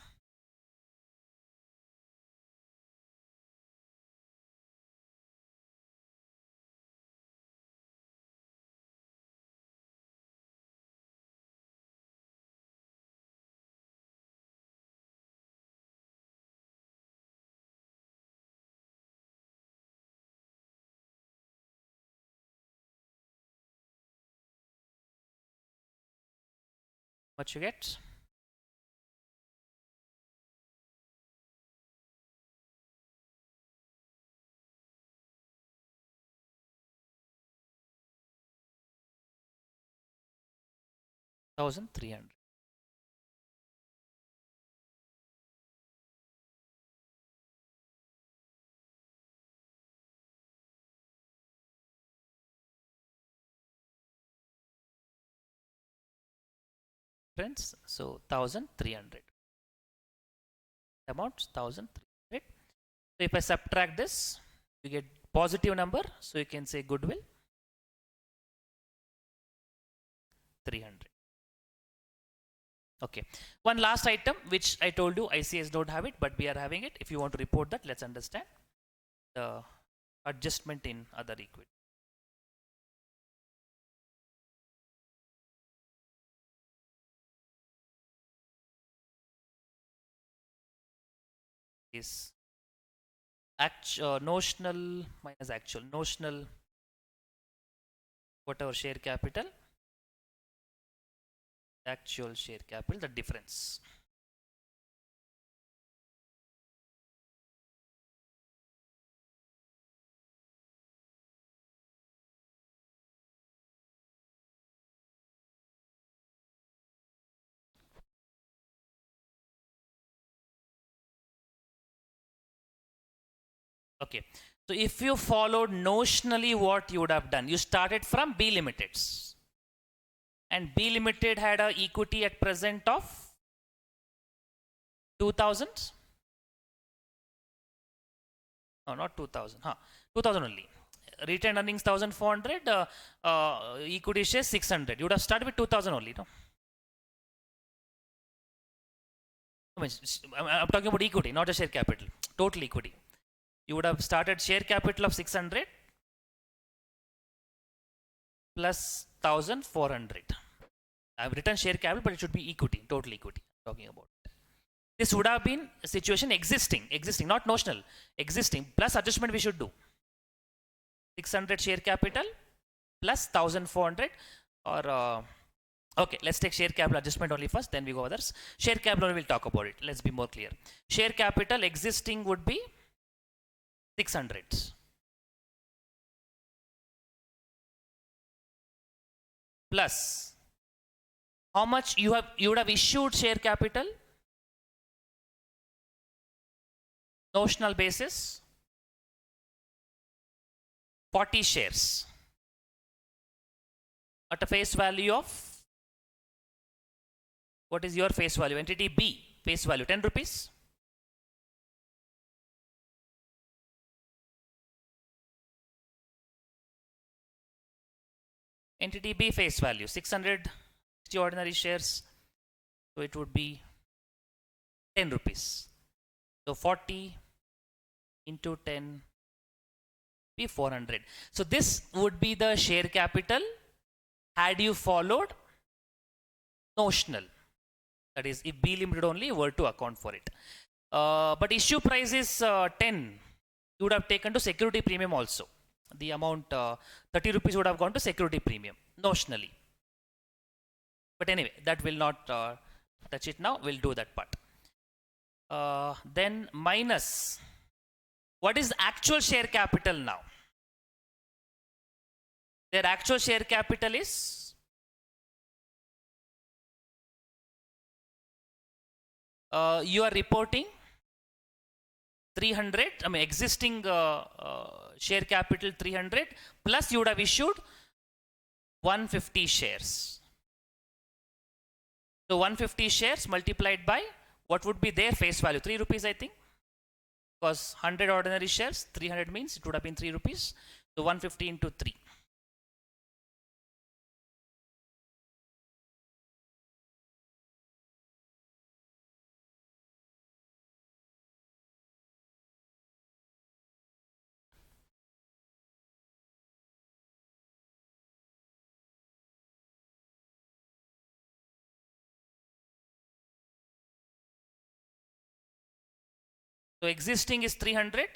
What you get? $1,300. Friends, so 1,300. Amount 1,300. So if I subtract this, you get positive number. So you can say goodwill 300. Okay. One last item which I told you ICS don't have it, but we are having it. If you want to report that, let's understand the adjustment in other equity. Is notional minus actual. Notional, whatever share capital, actual share capital, the difference. Okay. So if you followed notionally what you would have done, you started from B limiteds. And B limited had a equity at present of 2000. No, not 2000. 2000 only. Retained earnings 1400, equity share 600. You would have started with 2000 only, no? I'm talking about equity, not the share capital. Total equity. You would have started share capital of 600 plus 1400. I've written share capital, but it should be equity, total equity. I'm talking about. This would have been a situation existing, not notional, existing. Plus adjustment we should do. 600 share capital plus 1400 or okay, let's take share capital adjustment only first, then we go others. Share capital we'll talk about it. Let's be more clear. Share capital existing would be 600. Plus how much you would have issued share capital notional basis 40 shares at a face value of, what is your face value? Entity B face value 10 rupees. Entity B face value 660 ordinary shares, so it would be 10 rupees. So 40 into 10 be 400. So this would be the share capital had you followed notional. That is, if B limited only were to account for it. But issue price is 10. You would have taken to security premium also. The amount 30 rupees would have gone to security premium notionally. But anyway, that will not touch it now. We'll do that part. Then minus, what is actual share capital now? Their actual share capital is you are reporting 300, I mean existing share capital 300 plus you would have issued 150 shares. So 150 shares multiplied by what would be their face value? 3 rupees, I think. Because 100 ordinary shares, 300 means it would have been 3 rupees. So 150 into 3. So existing is 300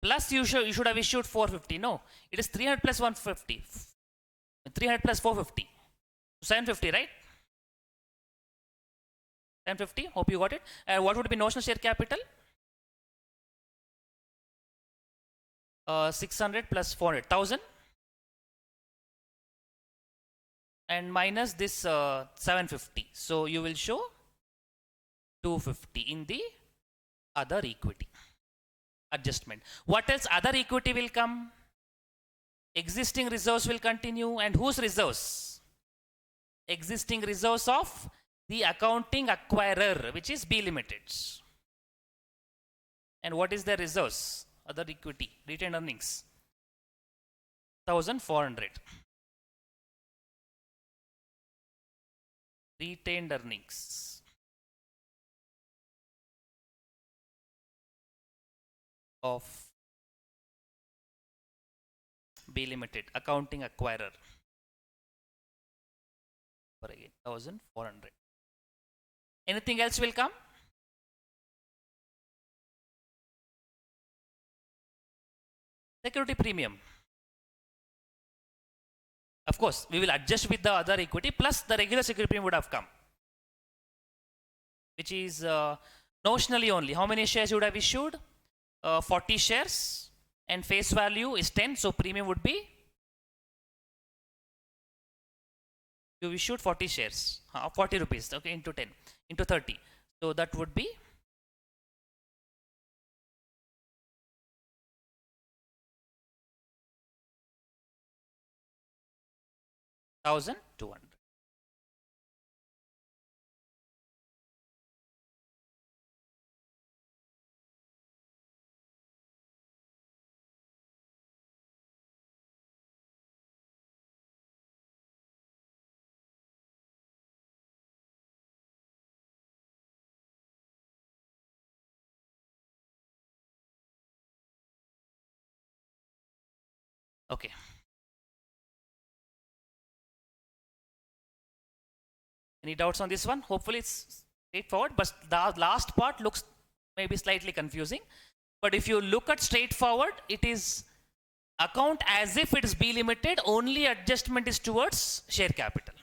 plus you should have issued 450. No, it is 300 plus 150. 300 plus 450. 750, right? 750. Hope you got it. What would be notional share capital? 600 plus 400, 1000. And minus this 750. So you will show 250 in the other equity adjustment. What else? Other equity will come. Existing reserves will continue. And whose reserves? Existing reserves of the accounting acquirer, which is B Limited. And what is the reserves? Other equity, retained earnings, 1400. Retained earnings of B Limited, accounting acquirer, for again 1400. Anything else will come? Security premium. Of course, we will adjust with the other equity plus the regular security premium would have come, which is notionally only. How many shares you would have issued? 40 shares, and face value is 10, so premium would be, you issued 40 shares, 40 rupees, okay, into 10, into 30. So that would be 1,200. Okay. Any doubts on this one? Hopefully it's straightforward, but the last part looks maybe slightly confusing. But if you look at straightforward, it is account as if it is B limited, only adjustment is towards share capital.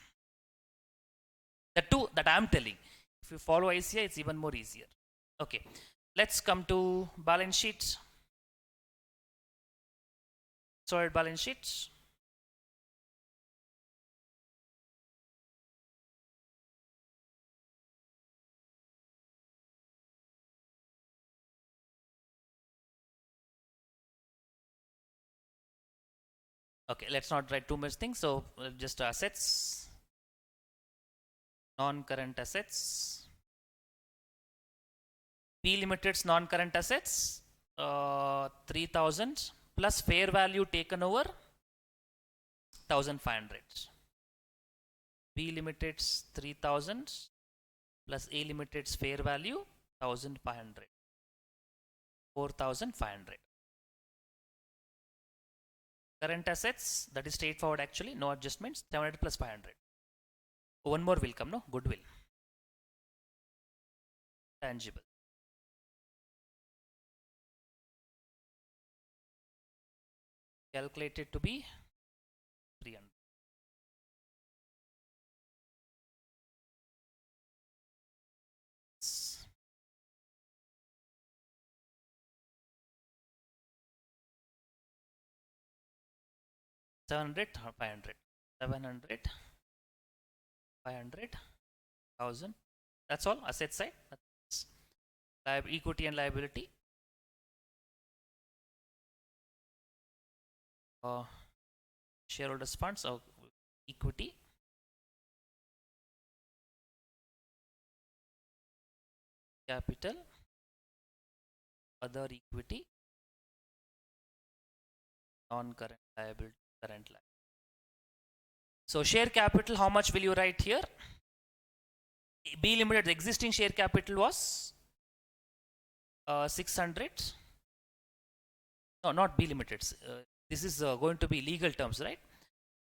The two that I am telling. If you follow ICI, it's even more easier. Okay, let's come to balance sheet. Solid balance sheet. Okay, let's not write too much things. So just assets, non-current assets. P Limited's non-current assets, 3,000 plus fair value taken over 1,500. B Limited's 3,000 plus A Limited's fair value 1,500. 4,500. Current assets, that is straightforward actually, no adjustments, 700 plus 500. One more will come, no? Goodwill. Tangible. Calculated to be 300. $700, 500. 700, 500, 1,000. That's all, asset side. That's equity and liability. Shareholders funds, or equity. Capital, other equity, non-current liability, current liability. So share capital, how much will you write here? B Limited existing share capital was 600. No, not B Limited's. This is going to be legal terms, right?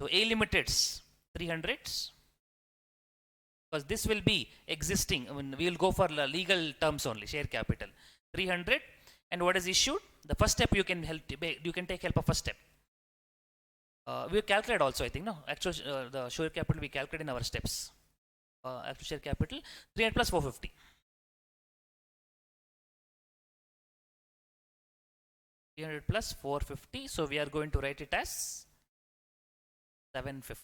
So A Limited's 300. Because this will be existing. I mean, we will go for legal terms only. Share capital 300. And what is issued? The first step you can help. You can take help of first step. We calculate also, I think, no? Actual the share capital we calculate in our steps. Actual share capital 300 plus 450. 300 plus 450. So we are going to write it as 750.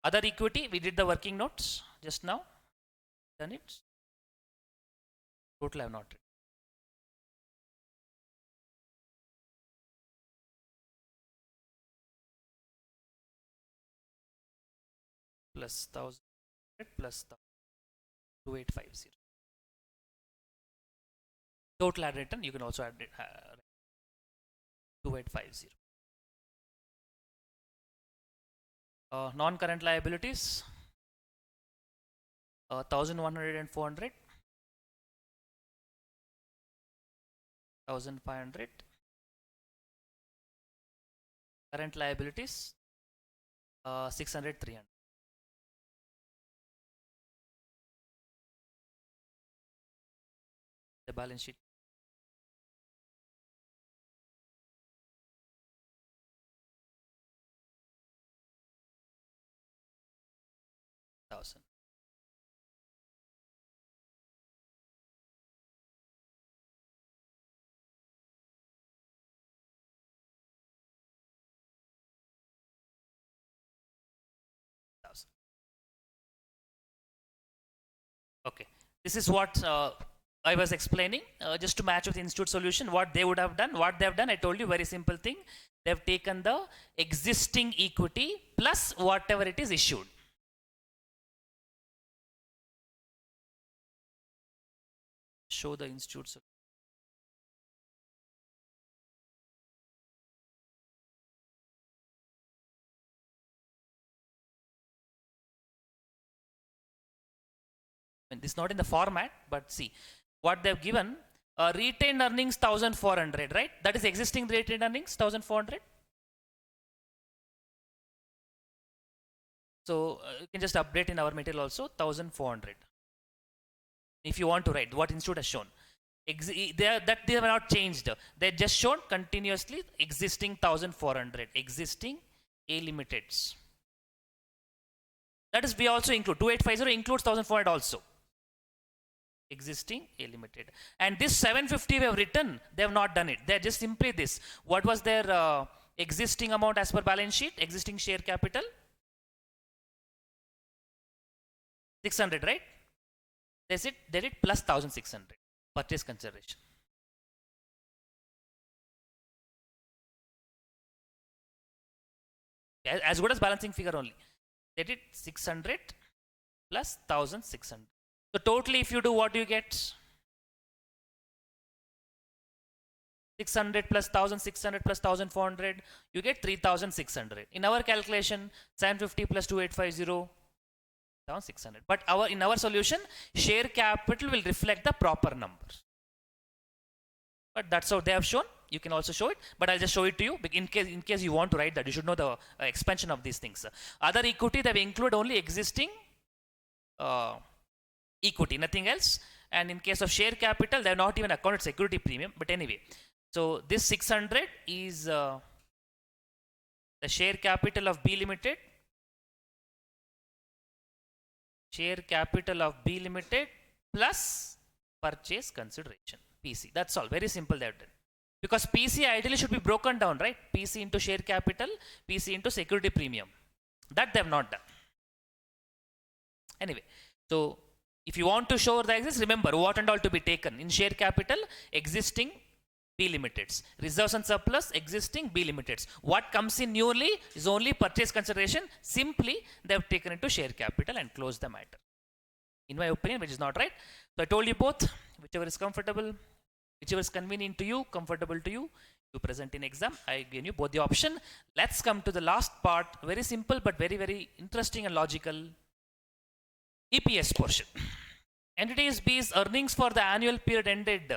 Other equity, we did the working notes just now. Done it. Total I have not written. Plus 1,000 plus 2,850. Total add written, you can also add it, 2,850. Non-current liabilities, 1,100 and 400. 1,500. Current liabilities, 600, 300. The balance sheet. $1,000. Okay, this is what I was explaining just to match with institute solution what they would have done. What they have done, I told you, very simple thing. They have taken the existing equity plus whatever it is issued. Show the institute solution. This is not in the format, but see what they've given. Retained earnings 1400, right? That is existing retained earnings 1400. So you can just update in our material also 1400. If you want to write what institute has shown, that they have not changed. They just shown continuously existing 1400, existing A limiteds. That is, we also include 2850 includes 1400 also. Existing A limited. And this 750 we have written, they have not done it. They are just simply this. What was their existing amount as per balance sheet? Existing share capital? 600, right? They did plus 1600 purchase consideration. As good as balancing figure only. They did 600 plus 1600. So totally if you do, what do you get? 600 plus 1600 plus 1400, you get 3600. In our calculation, 750 plus 2850, 1600. But in our solution, share capital will reflect the proper numbers. But that's how they have shown. You can also show it, but I'll just show it to you in case you want to write that. You should know the expansion of these things. Other equity, they include only existing equity, nothing else. And in case of share capital, they have not even accounted security premium. But anyway, so this 600 is the share capital of B limited. Share capital of B limited plus purchase consideration, PC. That's all. Very simple they have done. Because PC ideally should be broken down, right? PC into share capital, PC into security premium. That they have not done. Anyway, so if you want to show the exist, remember what and all to be taken. In share capital, existing B limiteds. Reserves and surplus, existing B limiteds. What comes in newly is only purchase consideration. Simply, they have taken into share capital and closed the matter. In my opinion, which is not right. So I told you both, whichever is comfortable, whichever is convenient to you, comfortable to you, you present in exam. I gave you both the option. Let's come to the last part. Very simple, but very, very interesting and logical. EPS portion. Entities B's earnings for the annual period ended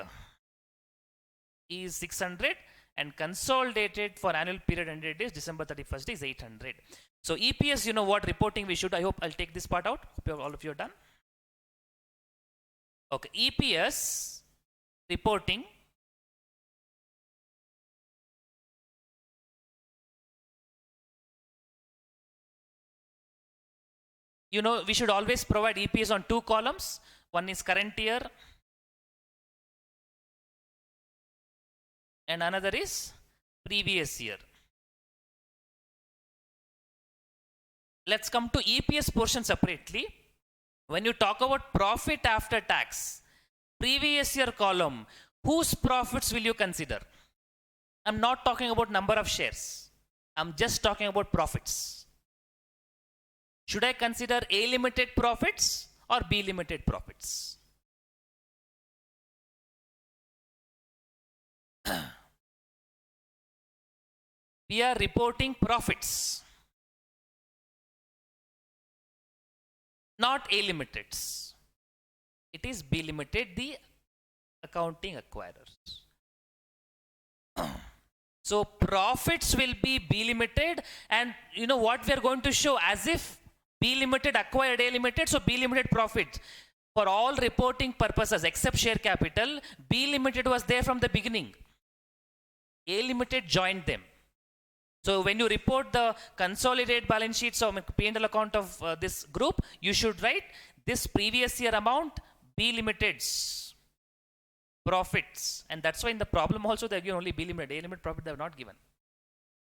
is 600 and consolidated for annual period ended is December 31st is 800. So EPS, you know what reporting we should. I hope I'll take this part out. Hope all of you are done. Okay, EPS reporting. You know, we should always provide EPS on two columns. One is current year and another is previous year. Let's come to EPS portion separately. When you talk about profit after tax, previous year column, whose profits will you consider? I'm not talking about number of shares. I'm just talking about profits. Should I consider A limited profits or B limited profits? We are reporting profits, not A limiteds. It is B limited, the accounting acquirers. So profits will be B limited, and you know what we are going to show, as if B limited acquired A limited, so B limited profits. For all reporting purposes except share capital, B limited was there from the beginning. A limited joined them. So when you report the consolidated balance sheets or P&L account of this group, you should write this previous year amount, B limited's profits. And that's why in the problem also they give only B limited. A limited profit they have not given.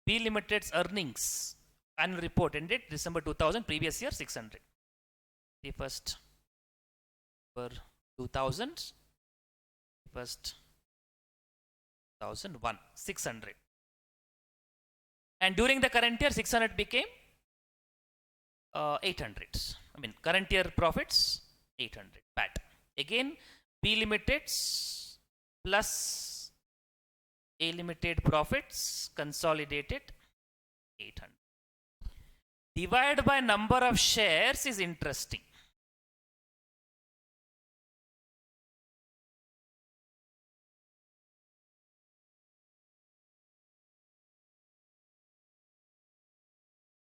B limited's earnings, annual report ended December 2000, previous year 600. The first for 2000, 31st 2001, 600. And during the current year, 600 became 800. I mean, current year profits 800. PAT. Again, B Limited's plus A Limited profits consolidated 800. Divide by number of shares is interesting.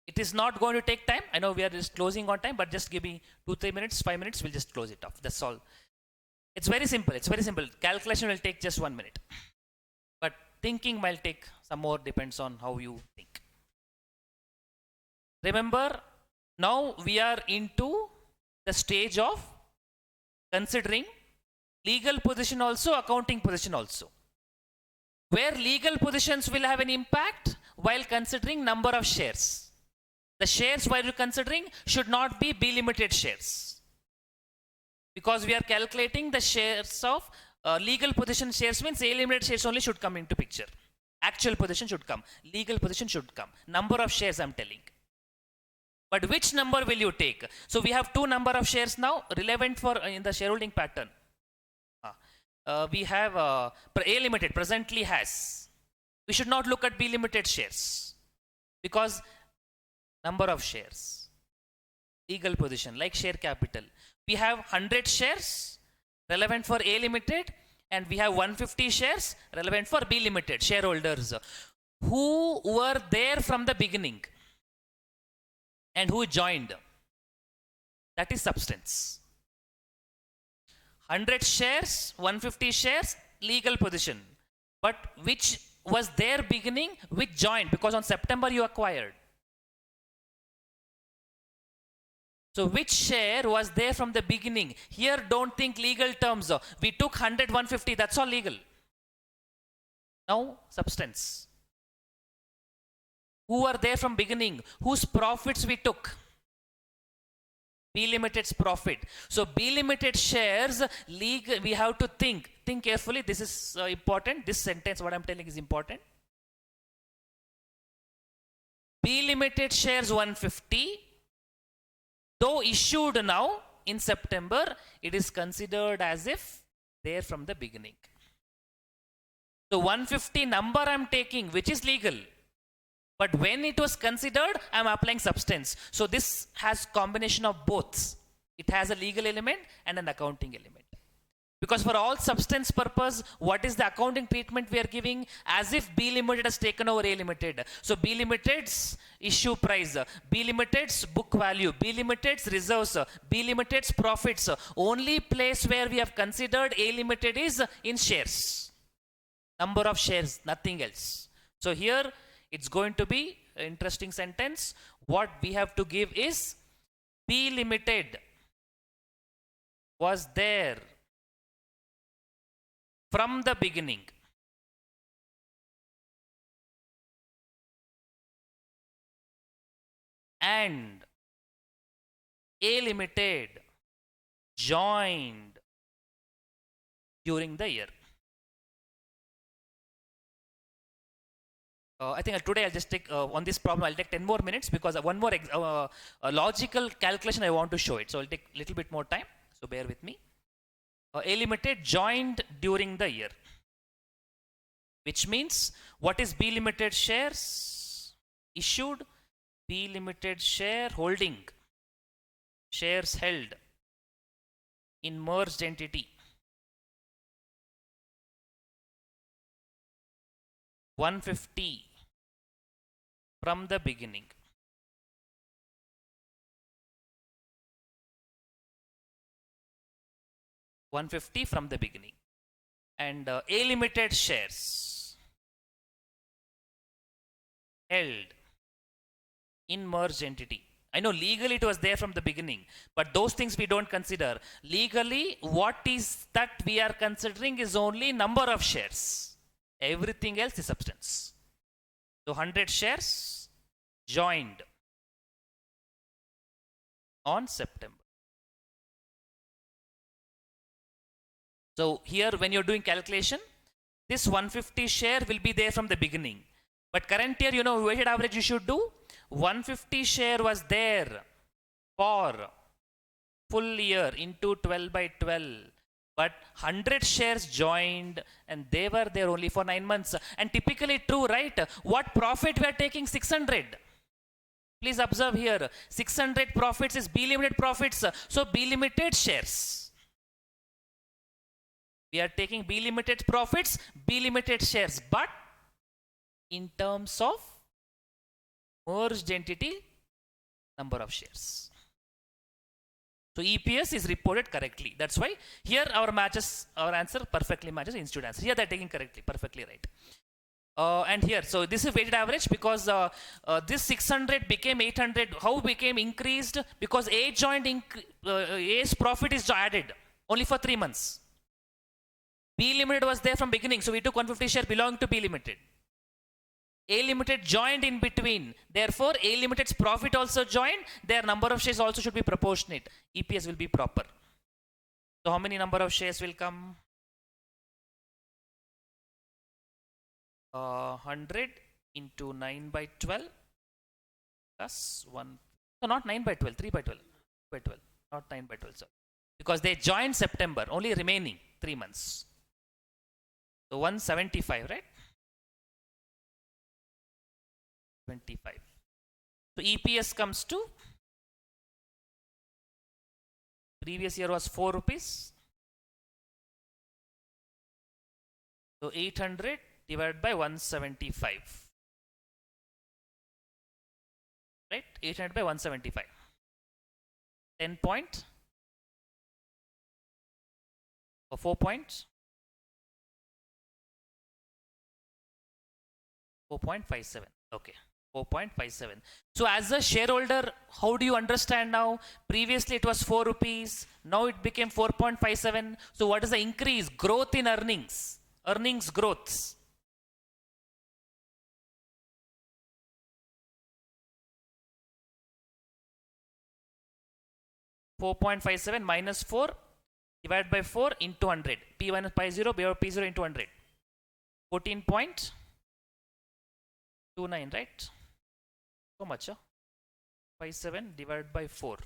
It is not going to take time. I know we are just closing on time, but just give me 2-3 minutes, 5 minutes, we'll just close it off. That's all. It's very simple. It's very simple. Calculation will take just 1 minute. But thinking might take some more, depends on how you think. Remember, now we are into the stage of considering legal position also, accounting position also. Where legal positions will have an impact while considering number of shares. The shares while you're considering should not be B Limited shares. Because we are calculating the shares of legal position shares, means A Limited shares only should come into picture. Actual position should come. Legal position should come. Number of shares I'm telling. But which number will you take? So we have two number of shares now relevant for in the shareholding pattern. We have A Limited presently has. We should not look at B Limited shares. Because number of shares, legal position, like share capital. We have 100 shares relevant for A Limited and we have 150 shares relevant for B Limited shareholders who were there from the beginning and who joined. That is substance. 100 shares, 150 shares, legal position. But which was there beginning, which joined, because on September you acquired. So which share was there from the beginning? Here don't think legal terms. We took 100, 150, that's all legal. Now substance. Who were there from beginning? Whose profits we took? B Limited's profit. So B Limited shares, legal, we have to think carefully. This is important. This sentence, what I'm telling is important. B Limited shares 150. Though issued now in September, it is considered as if there from the beginning. So 150 number I'm taking, which is legal. But when it was considered, I'm applying substance. So this has combination of both. It has a legal element and an accounting element. Because for all substance purpose, what is the accounting treatment we are giving? As if B Limited has taken over A Limited. So B Limited's issue price, B Limited's book value, B Limited's reserves, B Limited's profits. Only place where we have considered A Limited is in shares. Number of shares, nothing else. So here it's going to be an interesting sentence. What we have to give is B Limited was there from the beginning. And A Limited joined during the year. I think today I'll just take on this problem I'll take 10 more minutes because one more logical calculation I want to show it. So I'll take a little bit more time. So bear with me. A Limited joined during the year, which means what is B Limited shares issued? B Limited share holding, shares held in merged entity. 150 from the beginning. $150 from the beginning. And A Limited shares held in merged entity. I know legally it was there from the beginning, but those things we don't consider. Legally, what is that we are considering is only number of shares. Everything else is substance. So 100 shares joined on September. So here when you're doing calculation, this 150 share will be there from the beginning. But current year, weighted average you should do. 150 share was there for full year into 12 by 12. But 100 shares joined and they were there only for 9 months. And typically true, right? What profit we are taking? 600. Please observe here, 600 profits is B limited profits. So B limited shares. We are taking B limited profits, B limited shares. But in terms of merged entity, number of shares. So EPS is reported correctly. That's why here our answer perfectly matches institute answer. Here they are taking correctly, perfectly right. And here, so this is weighted average because this 600 became 800. How became increased? Because A joined, A's profit is added only for 3 months. B limited was there from beginning, so we took 150 share belonging to B limited. A limited joined in between. Therefore, A limited's profit also joined. Their number of shares also should be proportionate. EPS will be proper. So how many number of shares will come? 100 into 9 by 12 plus 1. So not 9 by 12, 3 by 12. 3 by 12, not 9 by 12. Sorry. Because they joined September, only remaining 3 months. So 175, right? 25. So EPS comes to, previous year was 4 rupees. So 800 divided by 175. Right? 800 by 175. 10 point. Or 4 points. 4.57. Okay. 4.57. So as a shareholder, how do you understand now? Previously it was 4 rupees. Now it became 4.57. So what is the increase? Growth in earnings. Earnings growths. (4.57) minus 4 divided by 4 into 100. P minus pi 0, P0 into 100. 14.29, right? So much, 57 divided by 4.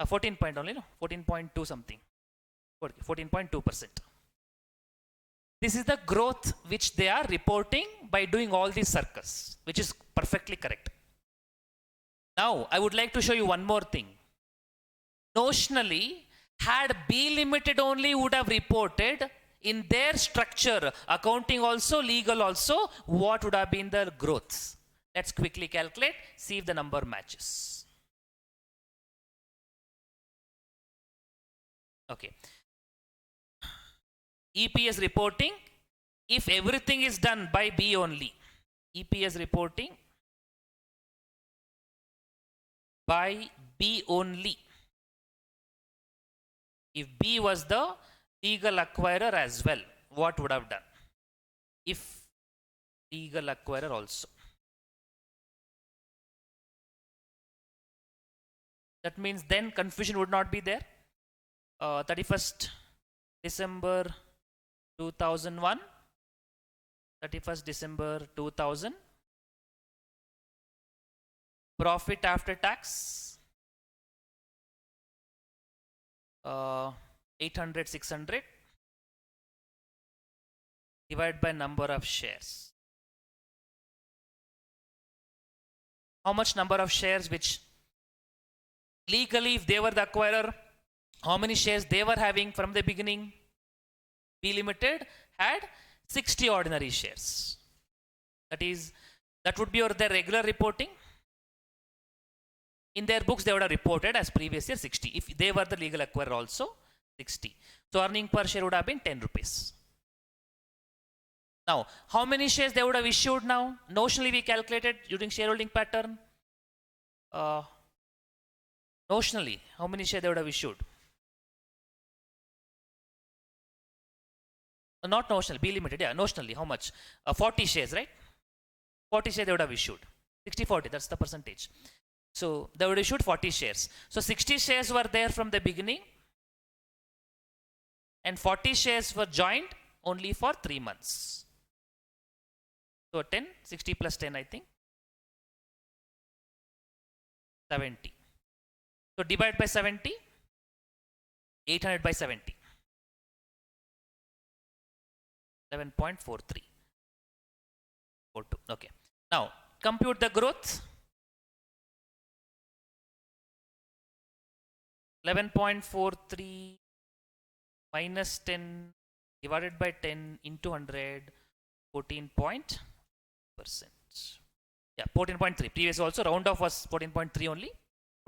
14 point only, no? 14.2 something. 14.2%. This is the growth which they are reporting by doing all these circus, which is perfectly correct. Now, I would like to show you one more thing. Notionally, had B limited only would have reported in their structure, accounting also, legal also, what would have been the growths? Let's quickly calculate, see if the number matches. Okay. EPS reporting, if everything is done by B only. EPS reporting by B only. If B was the legal acquirer as well, what would have done? If legal acquirer also. That means then confusion would not be there. 31st December 2001, 31st December 2000. Profit after tax, 800, 600 divided by number of shares. How much number of shares which legally, if they were the acquirer, how many shares they were having from the beginning? B limited had 60 ordinary shares. That would be their regular reporting. In their books, they would have reported as previous year 60. If they were the legal acquirer also, 60. So earning per share would have been 10 rupees. Now, how many shares they would have issued now? Notionally, we calculated using shareholding pattern. Notionally, how many shares they would have issued? Not notional, B limited, yeah, notionally, how much? 40 shares, right? 40 shares they would have issued. 60-40, that's the percentage. So they would have issued 40 shares. So 60 shares were there from the beginning. and 40 shares were joined only for 3 months. So 10, 60 plus 10, I think 70. So divide by 70, 800 by 70, 11.43. 42. Okay. Now compute the growth. 11.43 minus 10 divided by 10 into 100, 14%. Yeah, 14.3. Previous also round off was 14.3 only,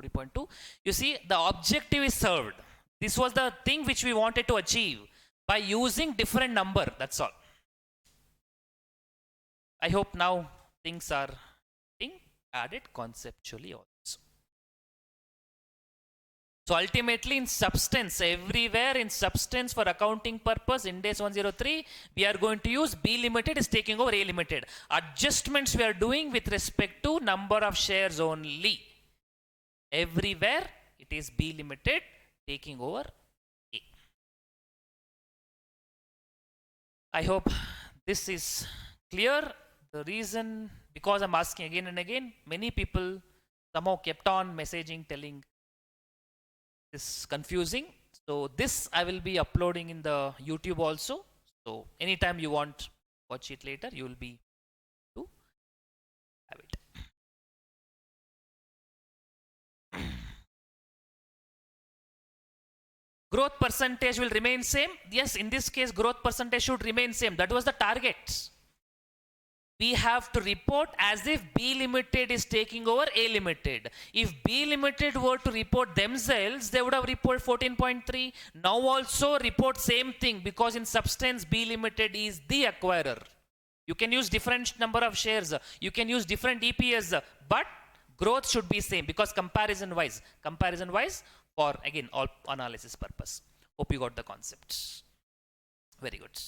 14.2. You see, the objective is served. This was the thing which we wanted to achieve by using different number. That's all. I hope now things are being added conceptually also. So ultimately, in substance, everywhere in substance for accounting purpose, Ind AS 103, we are going to use B limited is taking over A limited. Adjustments we are doing with respect to number of shares only. Everywhere it is B limited taking over A. I hope this is clear. The reason, because I'm asking again and again, many people somehow kept on messaging telling this confusing. So this I will be uploading in the YouTube also. So anytime you want watch it later, you will be to have it. Growth percentage will remain same. Yes, in this case growth percentage should remain same. That was the target. We have to report as if B limited is taking over A limited. If B limited were to report themselves, they would have reported 14.3. Now also report same thing, because in substance B limited is the acquirer. You can use different number of shares, you can use different EPS, but growth should be same, because comparison wise for again all analysis purpose. Hope you got the concept. Very good.